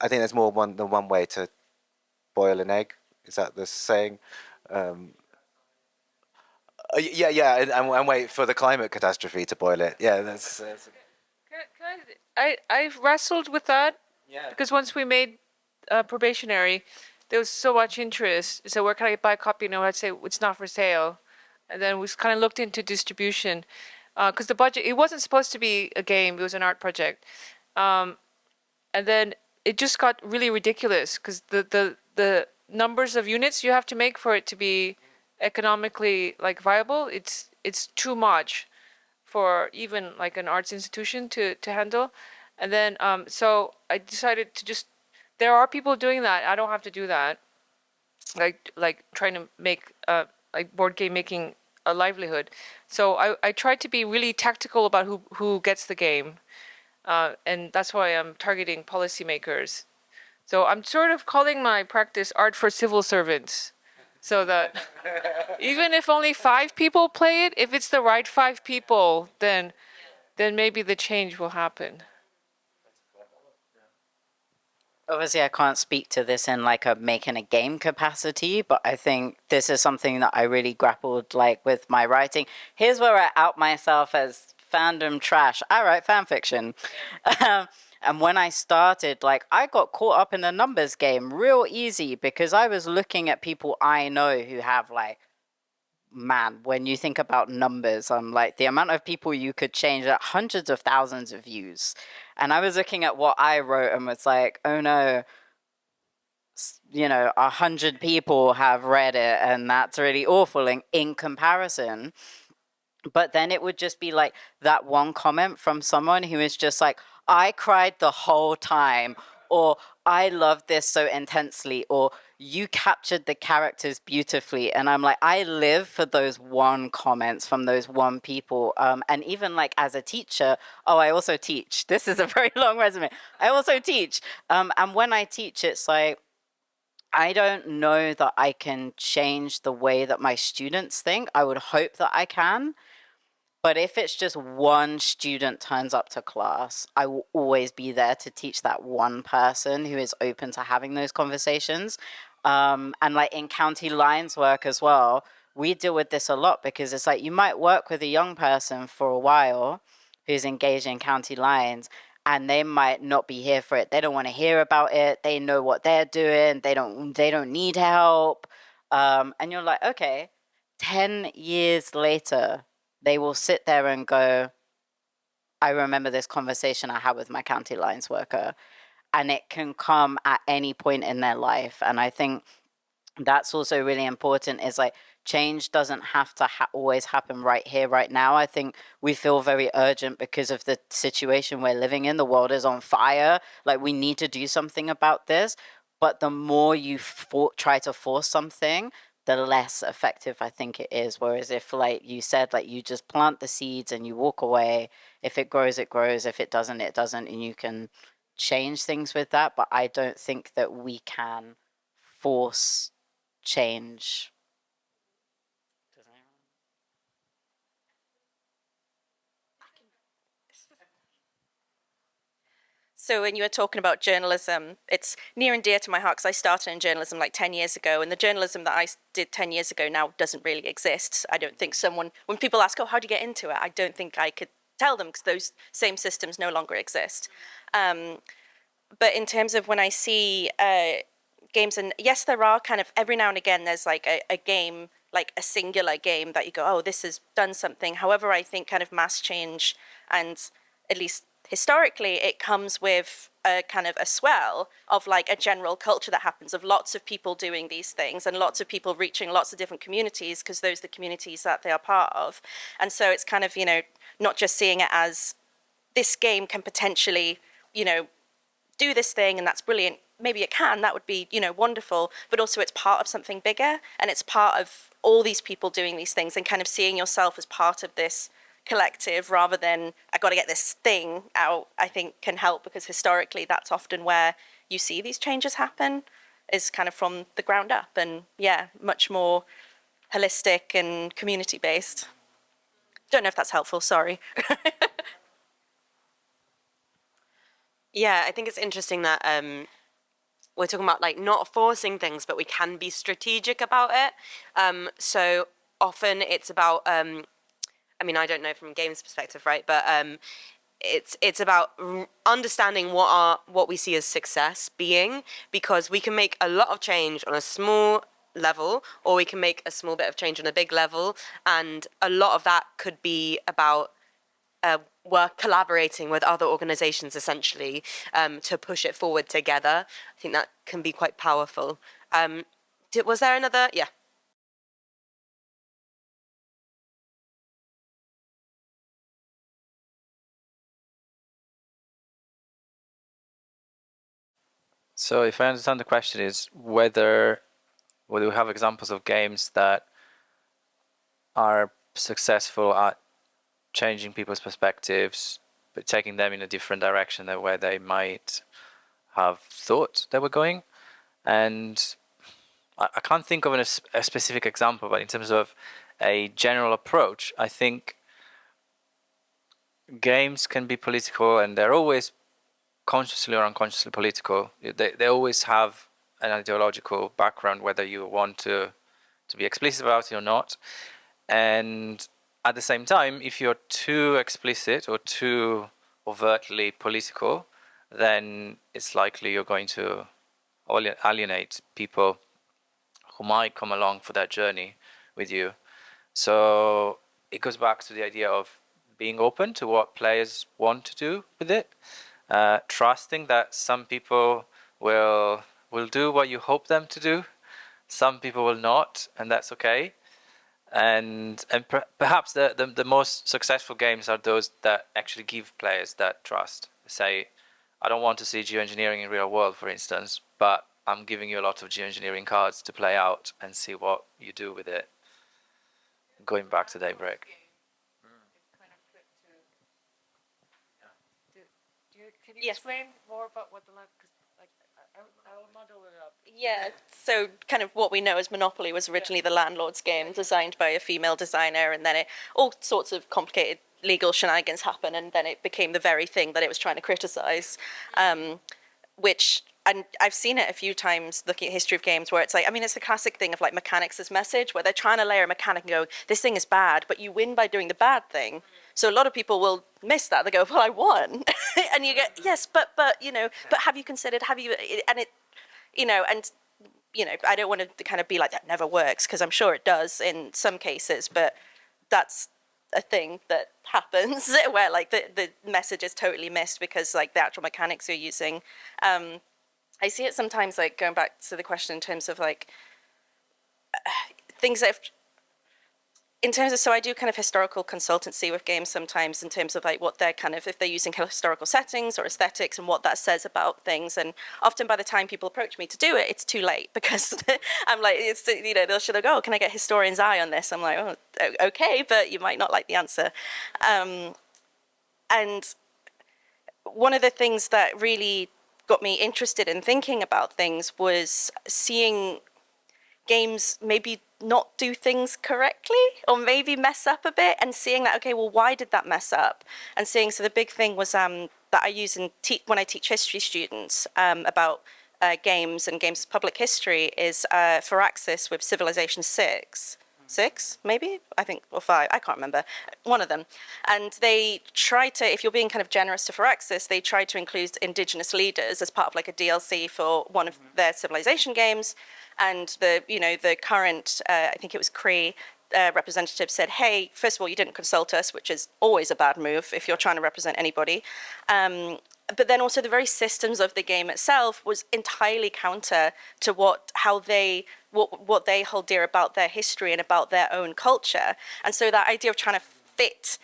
I think there's more than one way to boil an egg. Is that the saying? Yeah, and wait for the climate catastrophe to boil it. Yeah, that's I've wrestled with that yeah. because once we made probationary, there was so much interest. So where can I buy a copy? No, I'd say it's not for sale. And then we kind of looked into distribution because the budget, it wasn't supposed to be a game, it was an art project. And then it just got really ridiculous because the numbers of units you have to make for it to be economically like viable, it's too much for even like an arts institution to handle. And then so I decided to just, there are people doing that. I don't have to do that. Like trying to make like board game making a livelihood. So I tried to be really tactical about who gets the game. And that's why I'm targeting policymakers. So I'm sort of calling my practice art for civil servants. So that even if only 5 people play it, if it's the right 5 people, then maybe the change will happen. Obviously, I can't speak to this in like a making a game capacity, but I think this is something that I really grappled like with my writing. Here's where I out myself as fandom trash. I write fan fiction. And when I started, like, I got caught up in the numbers game real easy because I was looking at people I know who have like, man, when you think about numbers, I'm like, the amount of people you could change, like, hundreds of thousands of views. And I was looking at what I wrote and was like, oh no, you know, 100 people have read it, and that's really awful in comparison. But then it would just be like that one comment from someone who is just like, I cried the whole time, or I loved this so intensely, or you captured the characters beautifully. And I'm like, I live for those one comments from those one people. And even like as a teacher, I also teach. This is a very long resume. I also teach. And when I teach, it's like, I don't know that I can change the way that my students think. I would hope that I can. But if it's just one student turns up to class, I will always be there to teach that one person who is open to having those conversations. And like in county lines work as well, we deal with this a lot because it's like you might work with a young person for a while who's engaged in county lines, and they might not be here for it. They don't want to hear about it. They know what they're doing. They don't need help. And you're like, okay, 10 years later, they will sit there and go, I remember this conversation I had with my county lines worker. And it can come at any point in their life. And I think that's also really important, is like change doesn't have to always happen right here, right now. I think we feel very urgent because of the situation we're living in. The world is on fire. Like, we need to do something about this. But the more you try to force something, the less effective I think it is. Whereas if, like you said, like you just plant the seeds and you walk away, if it grows, it grows. If it doesn't, it doesn't. And you can change things with that. But I don't think that we can force change. So when you were talking about journalism, it's near and dear to my heart because I started in journalism like 10 years ago, and the journalism that I did 10 years ago now doesn't really exist. I don't think when people ask, oh, how do you get into it? I don't think I could tell them because those same systems no longer exist. But in terms of when I see games, and yes, there are kind of, every now and again, there's like a game, like a singular game that you go, oh, this has done something. However, I think kind of mass change, and at least historically, it comes with a kind of a swell of like a general culture that happens of lots of people doing these things and lots of people reaching lots of different communities because those are the communities that they are part of. And so it's kind of, not just seeing it as this game can potentially, do this thing and that's brilliant. Maybe it can, that would be, wonderful, but also it's part of something bigger and it's part of all these people doing these things and kind of seeing yourself as part of this collective rather than I got to get this thing out, I think can help, because historically that's often where you see these changes happen, is kind of from the ground up, and much more holistic and community based. Don't know if that's helpful, sorry. Yeah, I think it's interesting that we're talking about like not forcing things, but we can be strategic about it. So often it's about I mean, I don't know from a games perspective, right? But it's about understanding what we see as success being, because we can make a lot of change on a small level, or we can make a small bit of change on a big level, and a lot of that could be about work collaborating with other organizations essentially to push it forward together. I think that can be quite powerful. Was there another? Yeah. So if I understand the question is whether we have examples of games that are successful at changing people's perspectives, but taking them in a different direction than where they might have thought they were going. And I can't think of a specific example, but in terms of a general approach, I think games can be political, and they're always consciously or unconsciously political. They always have an ideological background, whether you want to be explicit about it or not. And at the same time, if you're too explicit or too overtly political, then it's likely you're going to alienate people who might come along for that journey with you. So it goes back to the idea of being open to what players want to do with it, trusting that some people will do what you hope them to do, some people will not, and that's okay. And perhaps the most successful games are those that actually give players that trust. Say, I don't want to see geoengineering in real world, for instance, but I'm giving you a lot of geoengineering cards to play out and see what you do with it. Going back to Daybreak. Can you explain more about what the I'll model it up. Yeah, so kind of what we know as Monopoly was originally the landlord's game designed by a female designer, and then all sorts of complicated legal shenanigans happen, and then it became the very thing that it was trying to criticize, which and I've seen it a few times looking at history of games where it's like, I mean, it's the classic thing of like mechanics as message, where they're trying to layer a mechanic and go, this thing is bad, but you win by doing the bad thing. So a lot of people will miss that. They go, well, I won. And you get, yes, but, you know, but have you considered, and it, you know, and, you know, I don't want to kind of be like, that never works, because I'm sure it does in some cases, but that's a thing that happens where like the message is totally missed because like the actual mechanics you're using. I see it sometimes, like going back to the question in terms of like things that have, in terms of, so I do kind of historical consultancy with games sometimes in terms of like what they're kind of, if they're using historical settings or aesthetics and what that says about things. And often by the time people approach me to do it, it's too late because I'm like, it's, you know, they'll go, oh, can I get historian's eye on this? I'm like, oh, okay, but you might not like the answer. And one of the things that really got me interested in thinking about things was seeing games maybe not do things correctly or maybe mess up a bit, and seeing that, okay, well, why did that mess up? And seeing, so the big thing was that I use when I teach history students about games and games as public history is Firaxis with Civilization 6, maybe, I think, or 5, I can't remember, one of them. And they try to, if you're being kind of generous to Firaxis, they try to include indigenous leaders as part of like a DLC for one of their Civilization games. And the, you know, the current, I think it was Cree representative said, hey, first of all, you didn't consult us, which is always a bad move if you're trying to represent anybody. But then also the very systems of the game itself was entirely counter to what they hold dear about their history and about their own culture. And so that idea of trying to fit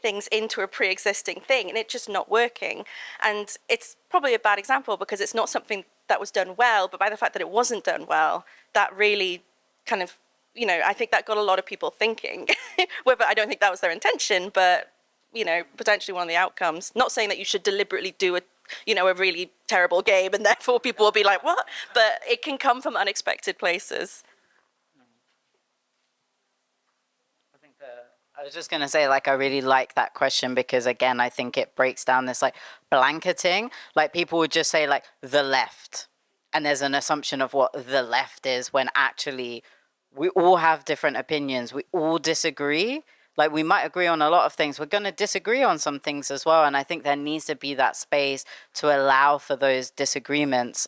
things into a pre-existing thing, and it just not working. And it's probably a bad example because it's not something that was done well, but by the fact that it wasn't done well, that really kind of, you know, I think that got a lot of people thinking. Whether, I don't think that was their intention, but, you know, potentially one of the outcomes. Not saying that you should deliberately do a really terrible game and therefore people will be like, what? But it can come from unexpected places. I was just going to say, like, I really like that question because, again, I think it breaks down this, like, blanketing. Like, people would just say, like, the left. And there's an assumption of what the left is when actually we all have different opinions. We all disagree. Like, we might agree on a lot of things. We're going to disagree on some things as well. And I think there needs to be that space to allow for those disagreements.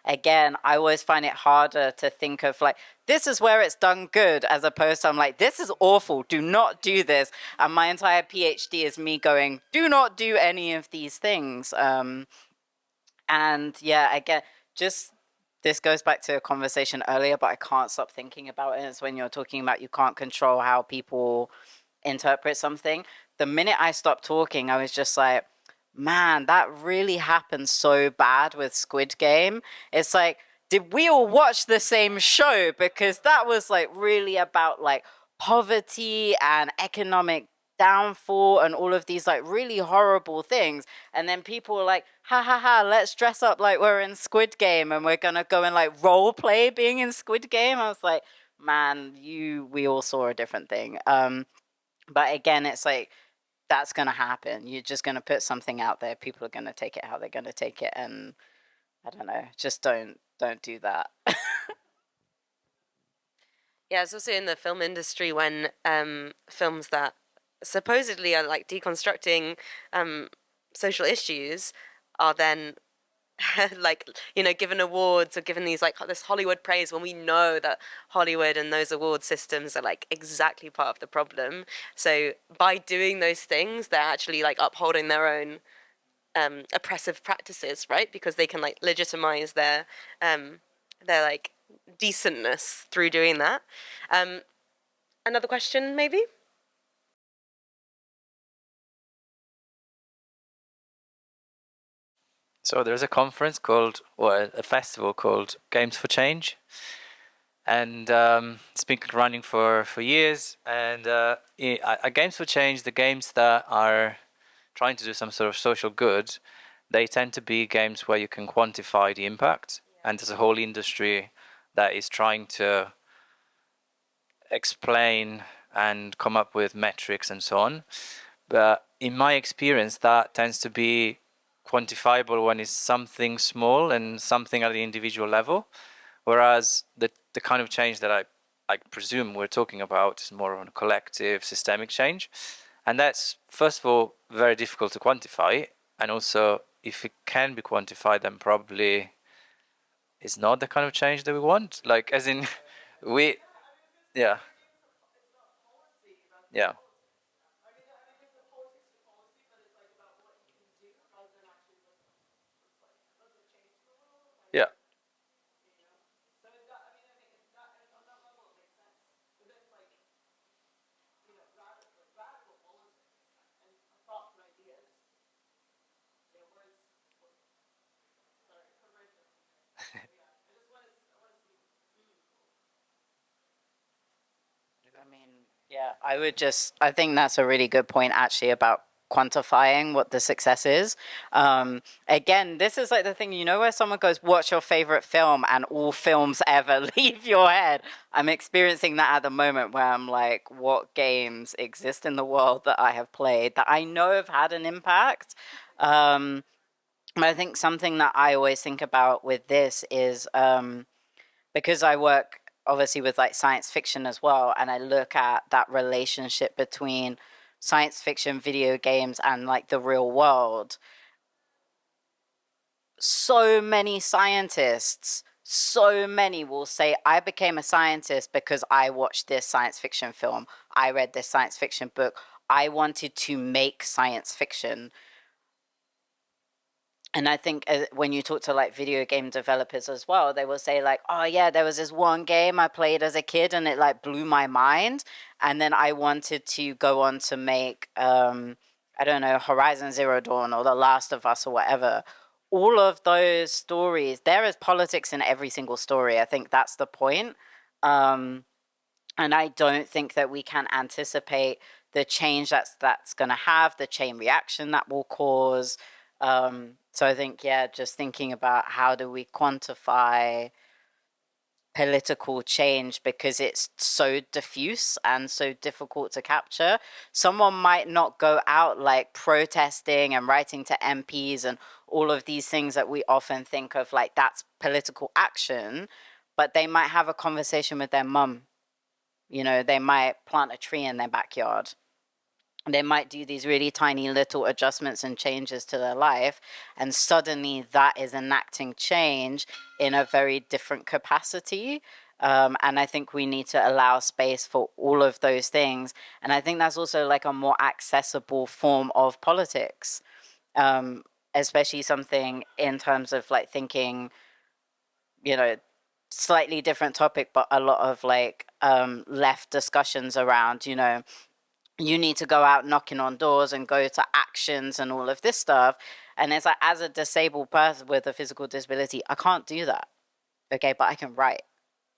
Again, I always find it harder to think of, like, this is where it's done good, as opposed to I'm like, this is awful, do not do this. And my entire PhD is me going, do not do any of these things. And yeah, again, just this goes back to a conversation earlier, but I can't stop thinking about it. It's when you're talking about you can't control how people interpret something. The minute I stopped talking, I was just like, man, that really happened so bad with Squid Game. It's like, did we all watch the same show? Because that was like really about like poverty and economic downfall and all of these like really horrible things. And then people were like, ha ha ha, let's dress up like we're in Squid Game and we're gonna go and like role play being in Squid Game. I was like, man, we all saw a different thing. But again, it's like, that's gonna happen. You're just gonna put something out there. People are gonna take it how they're gonna take it. And I don't know, just don't do that. Yeah, it's also in the film industry when films that supposedly are like deconstructing social issues are then like, you know, given awards or given these like this Hollywood praise when we know that Hollywood and those award systems are like exactly part of the problem. So by doing those things, they're actually like upholding their own oppressive practices, right? Because they can like legitimize their like decentness through doing that. Another question, maybe? So there's a conference called, or a festival called Games for Change, and it's been running for years. And at Games for Change, the games that are trying to do some sort of social good, they tend to be games where you can quantify the impact. And there's a whole industry that is trying to explain and come up with metrics and so on. But in my experience, that tends to be quantifiable when it's something small and something at the individual level, whereas the kind of change that I presume we're talking about is more of a collective, systemic change, and that's first of all very difficult to quantify, and also if it can be quantified, then probably it's not the kind of change that we want. Like, as in, we, yeah, yeah. Yeah. I mean, yeah, I think that's a really good point actually about quantifying what the success is. Again, this is like the thing, where someone goes, "What's your favorite film?" and all films ever leave your head. I'm experiencing that at the moment where I'm like, what games exist in the world that I have played that I know have had an impact? But I think something that I always think about with this is because I work obviously with like science fiction as well, and I look at that relationship between science fiction, video games, and like the real world. So many scientists, so many will say, I became a scientist because I watched this science fiction film, I read this science fiction book, I wanted to make science fiction. And I think when you talk to like video game developers as well, they will say like, oh yeah, there was this one game I played as a kid and it like blew my mind. And then I wanted to go on to make, I don't know, Horizon Zero Dawn or The Last of Us or whatever. All of those stories, there is politics in every single story. I think that's the point. And I don't think that we can anticipate the change that's going to have, the chain reaction that will cause. So I think, yeah, just thinking about how do we quantify political change because it's so diffuse and so difficult to capture. Someone might not go out like protesting and writing to MPs and all of these things that we often think of like that's political action, but they might have a conversation with their mum. They might plant a tree in their backyard. They might do these really tiny little adjustments and changes to their life, and suddenly that is enacting change in a very different capacity. And I think we need to allow space for all of those things. And I think that's also like a more accessible form of politics, especially something in terms of like thinking, slightly different topic, but a lot of like left discussions around, you need to go out knocking on doors and go to actions and all of this stuff. And it's like, as a disabled person with a physical disability, I can't do that. Okay, but I can write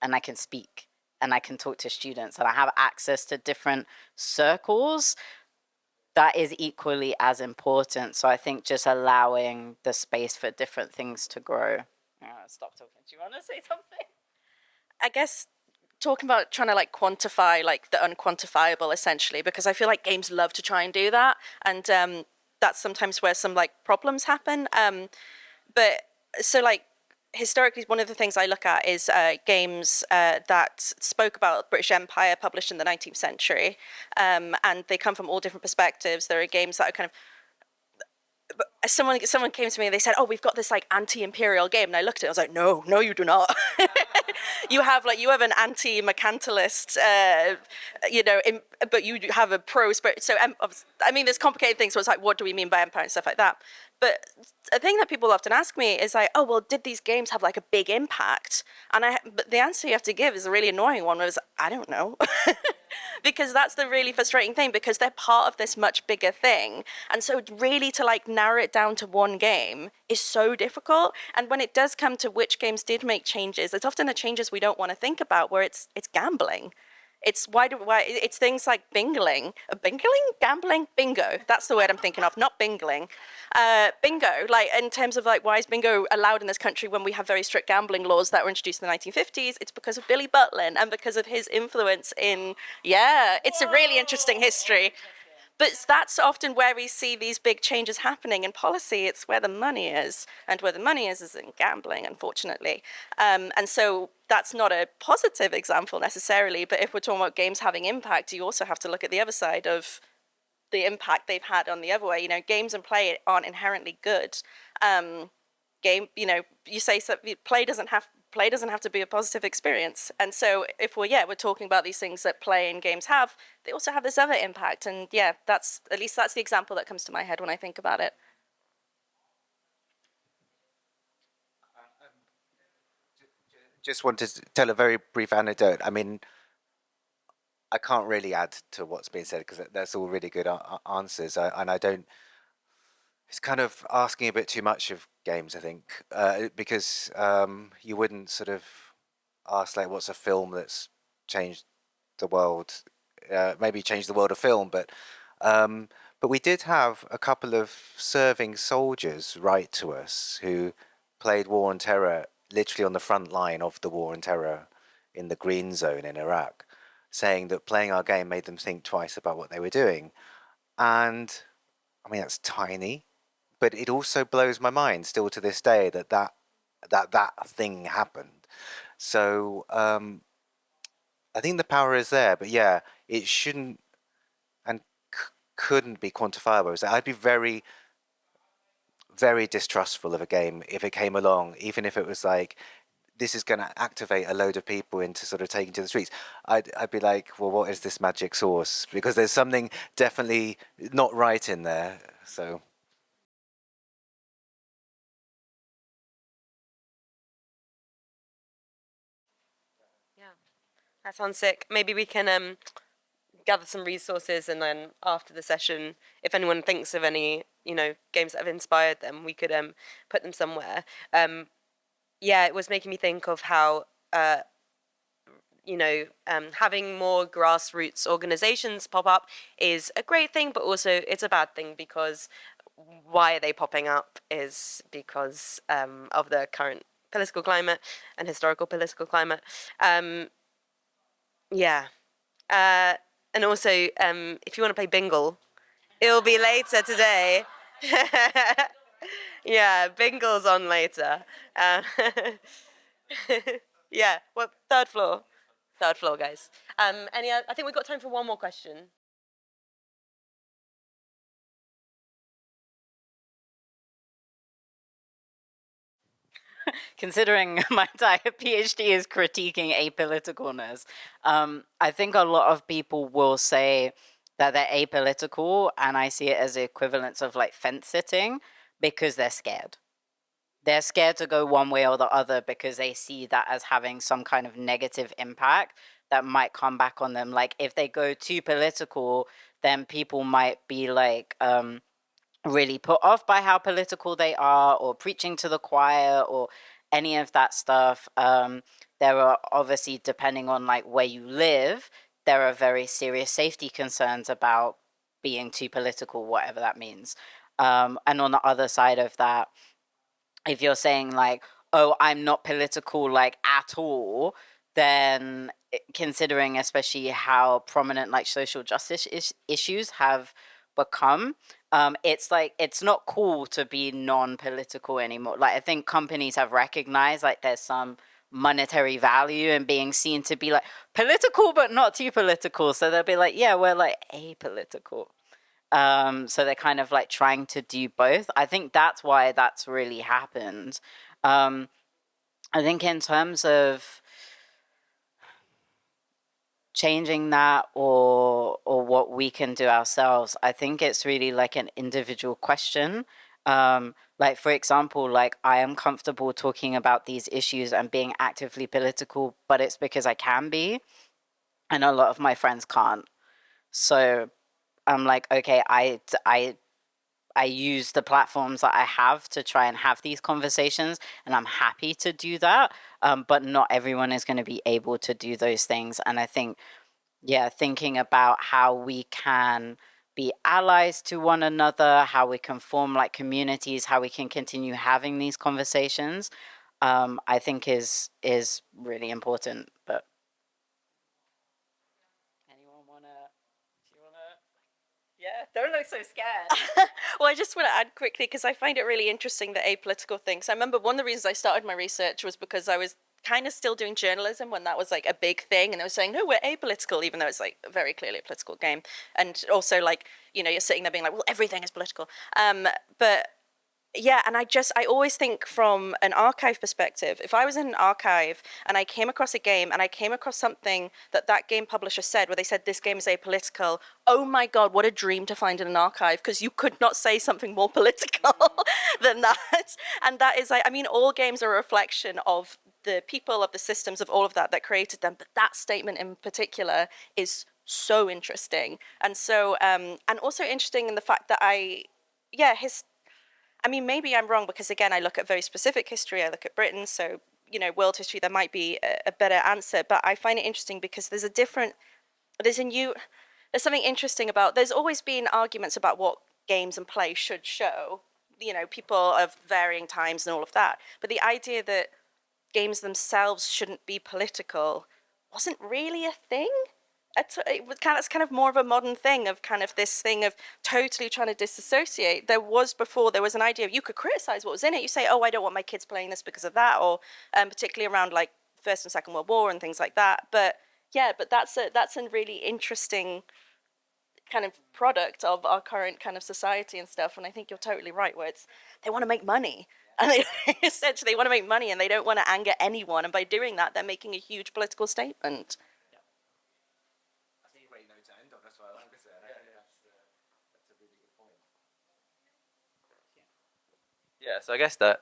and I can speak and I can talk to students and I have access to different circles. That is equally as important. So I think just allowing the space for different things to grow. Stop talking. Do you want to say something? I guess talking about trying to like quantify like the unquantifiable essentially, because I feel like games love to try and do that, and that's sometimes where some like problems happen. But so like historically, one of the things I look at is games that spoke about British Empire, published in the 19th century, and they come from all different perspectives. There are games that are kind of someone came to me and they said, "Oh, we've got this like anti-imperial game," and I looked at it. I was like, "No, you do not. you have an anti-mercantilist, but you have a pro-spirit." So I mean, there's complicated things. So it's like, what do we mean by empire and stuff like that? But a thing that people often ask me is like, "Oh, well, did these games have like a big impact?" But the answer you have to give is a really annoying one. Was I don't know. Because that's the really frustrating thing, because they're part of this much bigger thing. And so really to like narrow it down to one game is so difficult. And when it does come to which games did make changes, it's often the changes we don't want to think about, where it's gambling. It's it's things like gambling, bingo. That's the word I'm thinking of, not bingling. Bingo, like in terms of like why is bingo allowed in this country when we have very strict gambling laws that were introduced in the 1950s? It's because of Billy Butlin and because of his influence in, it's a really interesting history. But that's often where we see these big changes happening in policy. It's where the money is, and where the money is in gambling, unfortunately. And so that's not a positive example necessarily, but if we're talking about games having impact, you also have to look at the other side of the impact they've had on the other way. You know, games and play aren't inherently good. You say play doesn't have to be a positive experience. And so if we're talking about these things that play and games have, they also have this other impact. And yeah, that's the example that comes to my head when I think about it. Just wanted to tell a very brief anecdote. I mean, I can't really add to what's been said because that's all really good answers. And I don't. It's kind of asking a bit too much of games, I think, because you wouldn't sort of ask like, what's a film that's changed the world? Maybe changed the world of film, but we did have a couple of serving soldiers write to us who played War on Terror literally on the front line of the War on Terror in the Green Zone in Iraq, saying that playing our game made them think twice about what they were doing. And I mean, that's tiny, but it also blows my mind still to this day that thing happened. So I think the power is there, but yeah, it shouldn't and couldn't be quantifiable. So I'd be very, very distrustful of a game if it came along, even if it was like, this is going to activate a load of people into sort of taking to the streets. I'd be like, well, what is this magic sauce? Because there's something definitely not right in there. So. Yeah, that sounds sick. Maybe we can gather some resources, and then after the session, if anyone thinks of any, games that have inspired them, we could put them somewhere. Yeah, it was making me think of how having more grassroots organizations pop up is a great thing, but also it's a bad thing, because why are they popping up is because of the current political climate and historical political climate. Yeah. And also, if you want to play Bingle, it'll be later today. Yeah, Bingle's on later. Yeah, well, third floor. Third floor, guys. I think we've got time for one more question. Considering my entire PhD is critiquing apoliticalness, I think a lot of people will say that they're apolitical, and I see it as the equivalence of like fence sitting, because they're scared. They're scared to go one way or the other because they see that as having some kind of negative impact that might come back on them. Like if they go too political, then people might be like really put off by how political they are, or preaching to the choir, or any of that stuff. There are obviously, depending on like where you live, there are very serious safety concerns about being too political, whatever that means. And on the other side of that, if you're saying like, oh, I'm not political like at all, then considering especially how prominent like social justice issues have become, it's like it's not cool to be non-political anymore. Like I think companies have recognized like there's some monetary value in being seen to be like political but not too political, so they'll be like, yeah, we're like apolitical. So they're kind of like trying to do both. I think that's why that's really happened. I think in terms of changing that, or what we can do ourselves, I think it's really like an individual question. Like for example, like I am comfortable talking about these issues and being actively political, but it's because I can be, and a lot of my friends can't. So I'm like, okay, I use the platforms that I have to try and have these conversations, and I'm happy to do that. But not everyone is going to be able to do those things. And I think, yeah, thinking about how we can be allies to one another, how we can form like communities, how we can continue having these conversations, I think is really important. But anyone wanna? Do you wanna? Yeah, don't look so scared. Well, I just want to add quickly because I find it really interesting the apolitical thing. So I remember one of the reasons I started my research was because I was kind of still doing journalism when that was like a big thing, and they were saying, no, we're apolitical, even though it's like very clearly a political game. And also, like, you know, you're sitting there being like, well, everything is political. But yeah, and I always think from an archive perspective, if I was in an archive and I came across a game and I came across something that game publisher said, where they said this game is apolitical, oh my God, what a dream to find in an archive, because you could not say something more political than that. And that is like, I mean, all games are a reflection of the people, of the systems, of all of that created them. But that statement in particular is so interesting. And so, and also interesting in the fact that I mean, maybe I'm wrong because, again, I look at very specific history. I look at Britain, so, you know, world history, there might be a better answer. But I find it interesting because there's something interesting about, there's always been arguments about what games and play should show, you know, people of varying times and all of that. But the idea that games themselves shouldn't be political wasn't really a thing. It's kind of more of a modern thing of kind of this thing of totally trying to disassociate. There was an idea of you could criticize what was in it. You say, oh, I don't want my kids playing this because of that, or particularly around like First and Second World War and things like that. But yeah, but that's a really interesting kind of product of our current kind of society and stuff. And I think you're totally right, where they want to make money. And they essentially want to make money and they don't want to anger anyone. And by doing that, they're making a huge political statement. Yeah, so I guess that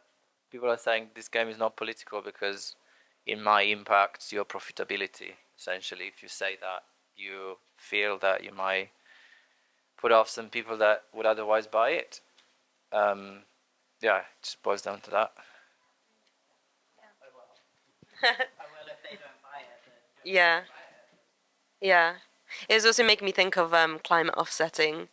people are saying this game is not political because it might impact your profitability. Essentially, if you say that, you feel that you might put off some people that would otherwise buy it. Yeah, it just boils down to that. Yeah. Yeah. It was also making me think of climate offsetting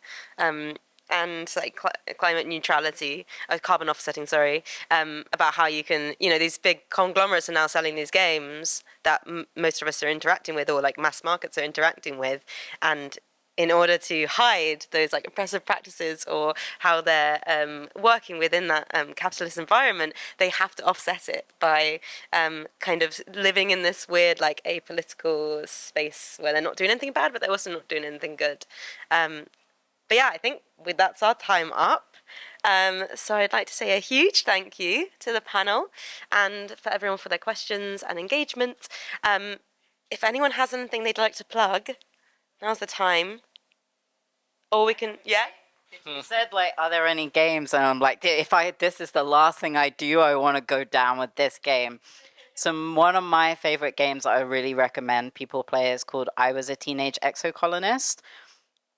and like climate neutrality, carbon offsetting, sorry, about how you can, you know, these big conglomerates are now selling these games that most of us are interacting with, or like mass markets are interacting with, and in order to hide those like oppressive practices or how they're working within that capitalist environment, they have to offset it by kind of living in this weird like apolitical space where they're not doing anything bad, but they're also not doing anything good. But yeah, I think that's our time up. So I'd like to say a huge thank you to the panel and for everyone for their questions and engagement. If anyone has anything they'd like to plug, now's the time. Or we can, yeah? You said, like, are there any games? And I'm like, this is the last thing I do, I want to go down with this game. So one of my favorite games that I really recommend people play is called I Was a Teenage Exocolonist.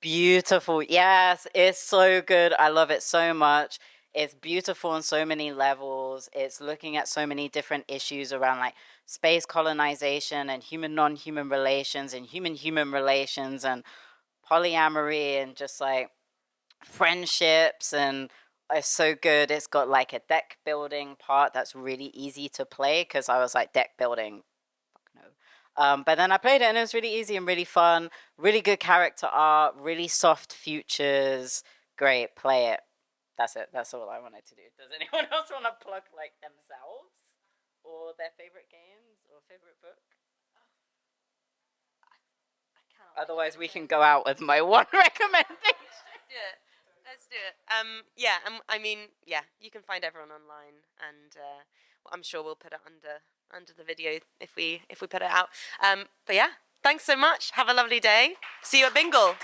Beautiful. Yes, it's so good. I love it so much. It's beautiful on so many levels. It's looking at so many different issues around like space colonization and human non-human relations and human-human relations and polyamory and just like friendships, and it's so good. It's got like a deck building part that's really easy to play because I was like, deck building, fuck no. But then I played it and it was really easy and really fun, really good character art, really soft futures. Great, play it. That's it. That's all I wanted to do. Does anyone else want to plug like themselves or their favorite games or favorite book? Otherwise, we can go out with my one recommendation. Let's do it. Yeah, I mean, yeah, you can find everyone online, and I'm sure we'll put it under the video if we put it out. But yeah, thanks so much. Have a lovely day. See you at Bingle.